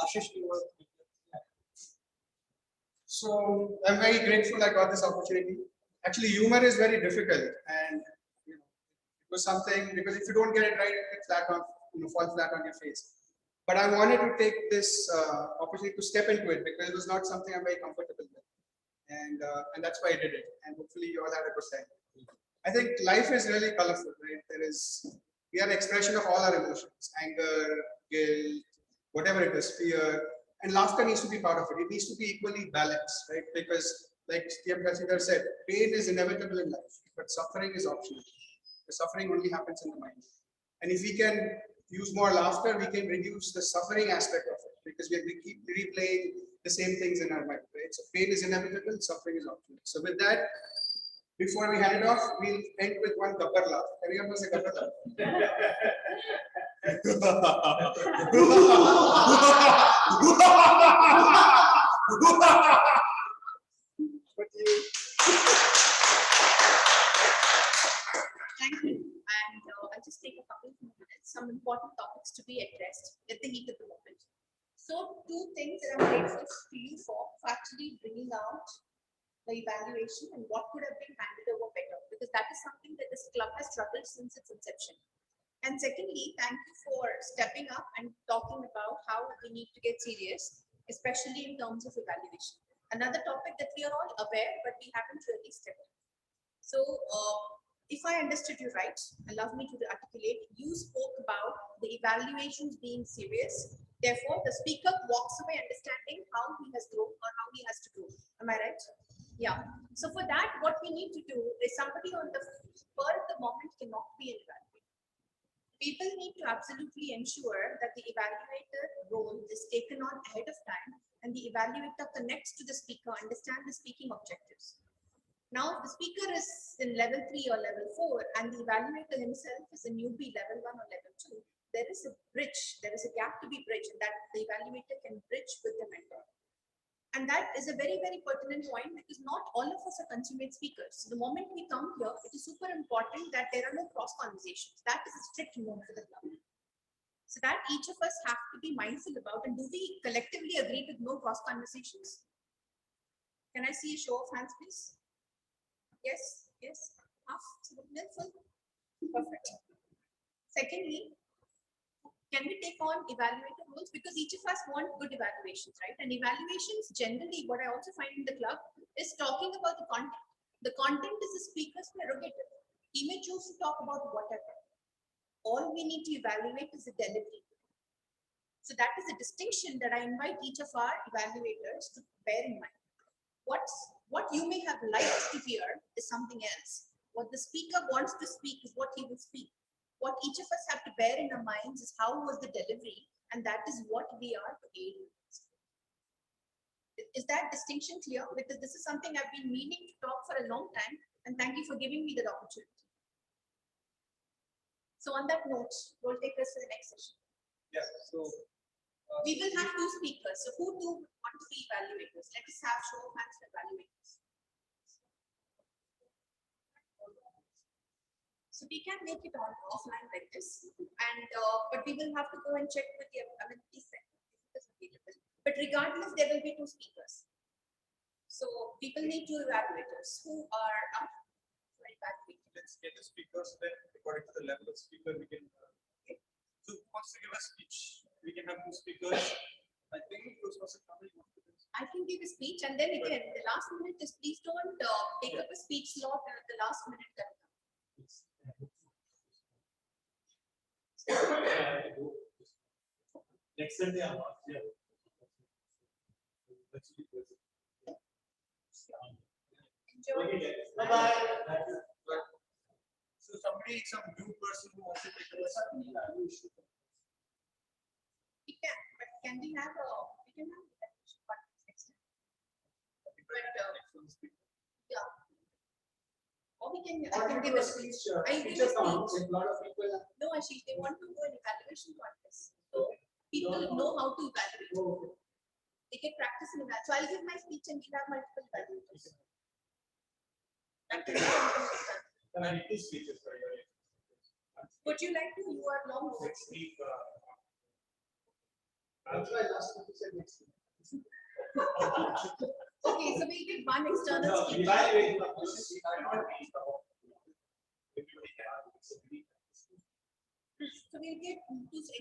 Ashish, you were. So I'm very grateful I got this opportunity. Actually, humor is very difficult, and it was something because if you don't get it right, it's flat on, falls flat on your face. But I wanted to take this opportunity to step into it because it was not something I'm very comfortable with, and that's why I did it. And hopefully, you all had a good time. I think life is really colorful, right? We are an expression of all our emotions: anger, guilt, whatever it is, fear. And laughter needs to be part of it. It needs to be equally balanced, right? Because, like TM President said, pain is inevitable in life, but suffering is optional. The suffering only happens in the mind. And if we can use more laughter, we can reduce the suffering aspect of it because we keep replaying the same things in our mind, right? So pain is inevitable, suffering is optional. So with that, before we hand it off, we'll end with one gabbar laugh. Everyone say gabbar laugh. Thank you. And important topics to be addressed at the heat of the moment. So two things that I'm grateful to you for actually bringing out the evaluation and what could have been handed over better, because that is something that this club has struggled since its inception. And secondly, thank you for stepping up and talking about how we need to get serious, especially in terms of evaluation. Another topic that we are all aware, but we haven't really stepped up. So, if I understood you right, allow me to articulate, you spoke about the evaluations being serious. Therefore, the speaker walks away understanding how he has grown or how he has to grow. Am I right? Yeah. So for that, what we need to do is somebody on the spur of the moment cannot be an evaluator. People need to absolutely ensure that the evaluator role is taken on ahead of time and the evaluator connects to the speaker, understand the speaking objectives. Now, if the speaker is in level 3 or level 4 and the evaluator himself is a newbie level 1 or level 2, there is a bridge, there is a gap to be bridged, and that the evaluator can bridge with the mentor. And that is a very, very pertinent point because not all of us are consummate speakers. So the moment we come here, it is super important that there are no cross conversations. That is a strict note for the club. So that each of us have to be mindful about, and do we collectively agree with no cross conversations? Can I see a show of hands, please? Yes, yes. Half, full. Perfect. Secondly, can we take on evaluator roles? Because each of us want good evaluations, right? And evaluations generally, what I also find in the club is talking about the content. The content is the speaker's prerogative. He may choose to talk about whatever. All we need to evaluate is the delivery. So that is a distinction that I invite each of our evaluators to bear in mind. What you may have liked to hear is something else. What the speaker wants to speak is what he will speak. What each of us have to bear in our minds is how was the delivery, and that is what we are aiding. Is that distinction clear? Because this is something I've been meaning to talk for a long time, and thank you for giving me that opportunity. So on that note, we'll take us to the next session. Yeah, so we will have two speakers. So who do want to be evaluators? Let us have show of hands for evaluators. So we can make it on offline like this, and but we will have to go and check with the amenity center if it is available. But regardless, there will be two speakers. So people need two evaluators who are up for evaluating. Let's get the speakers, then according to the level of speaker we can. So who wants to give a speech? We can have two speakers. I think Toastmasters Kamesh wants to do. I can give a speech, and then again, the last minute is please don't take up a speech slot at the last minute. Next Sunday I'm not here. Enjoy. Bye-bye. So some new person who wants to take a We can, but can we have a evaluation conference next time? But yeah. Or we can, I can give a speech. I give a speech. No, Ashish, they want to do an evaluation contest. So people know how to evaluate. They can practice in evaluation. So I'll give my speech and we'll have multiple evaluators. Can I need two speeches for you? Would you like to? You are long over. Next week. I'll try last week. Next week. Okay, so we'll get one external No, speaker. evaluate. So we'll get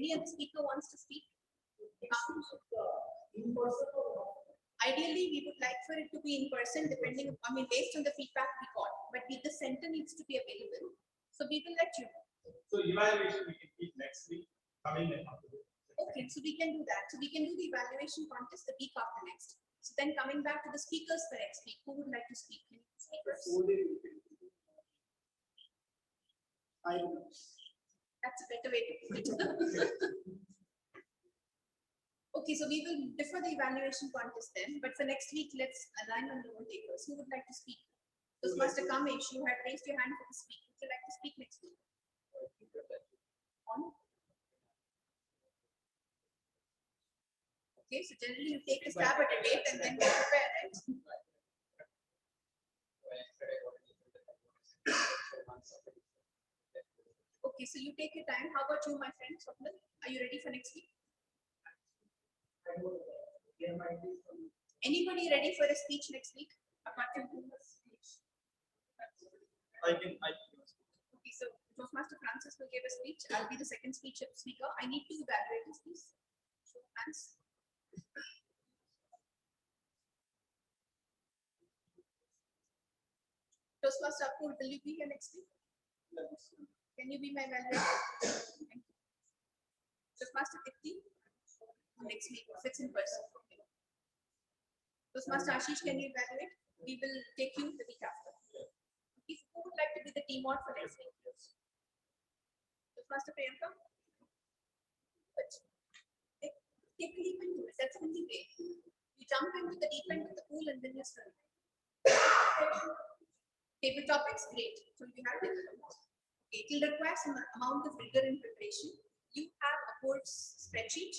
any other speaker wants to speak. Ideally, we would like for it to be in person, depending, based on the feedback we got. But the center needs to be available. So we will let you know. So evaluation we can keep next week. Coming in after this. Okay, so we can do that. So we can do the evaluation contest the week after next. So then coming back to the speakers for next week, who would like to speak? Speakers? That's a better way to put it. Okay, so we will defer the evaluation contest then, but for next week, let's align on the role takers. Who would like to speak? Master Kamesh, you had raised your hand for the speak. Would you like to speak next week? On? Okay, so generally you take a stab at a date and then you prepare, right? Okay, so you take your time. How about you, my friend Swapnil? Are you ready for next week? Anybody ready for a speech next week? Apart from you? I can. Okay, so Toastmaster Francis will give a speech. I'll be the second speaker. I need two evaluators, please. Show hands. Toastmaster Apoorv, will you be here next week? Can you be my evaluator? Thank you. Toastmaster Dipti, next week, if it's in person. Toastmaster Ashish, can you evaluate? We will take you the week after. If who would like to be the TMOD for next week? Master Priyanka? But take a leap into it. That's the only way. You jump into the deep end of the pool and then you swim. Table topics, great. So you have it. Okay, it will require some amount of rigor and preparation. You have a course spreadsheet.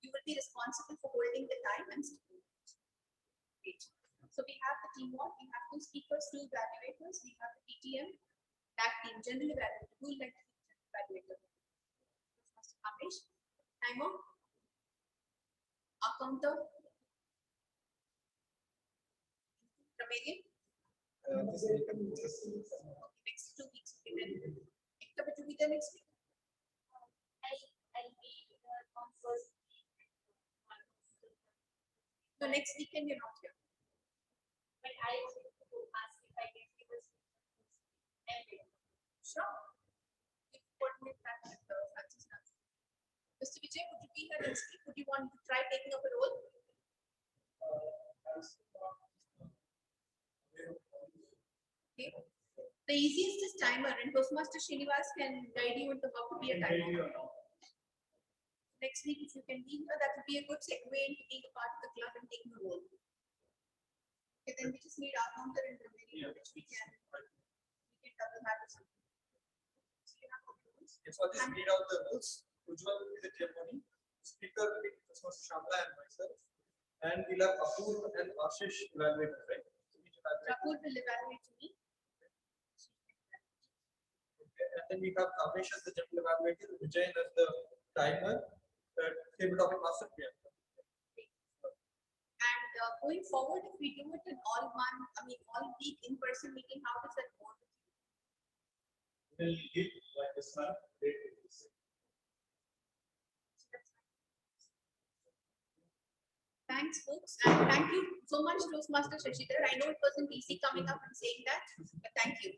You will be responsible for holding the time and sticking to it. Great. So we have the TMOD, we have two speakers, two evaluators, we have the TTM, tag team, general evaluator, who will like to be general evaluator. Master Kamesh, timer, our counter, Grammarian. Next 2 weeks, okay, then. Ekta, will you be there next week? I'll be on first. So next weekend you're not here. But I wanted to ask if I can give us. Sure. You coordinate that with Francis. Mr. Vijay, would you be here next week? Would you want to try taking up a role? Okay. The easiest is timer, and Toastmaster Shrinivas can guide you into how to be a timer. Next week, if you can be here, that would be a good segue into being a part of the club and taking a role. Okay, then we just need our counter and Grammarian, which we can double map or something. So you have all the rules. Yes, I'll just read out the rules. Ujjwal will be the TMOD. Speaker will be Master Shyamala and myself. And we'll have Apoorv and Ashish evaluator, right? So each evaluator. Apoorv will evaluate me. Okay. And then we have Kamesh as the general evaluator, Vijay as the timer, table topic master Priyanka. And going forward, if we do it in all week in-person meeting, how does that work? We'll leave like this one. Thanks, folks, and thank you so much, Toastmaster Shashidhar. I know it wasn't easy coming up and saying that, but thank you.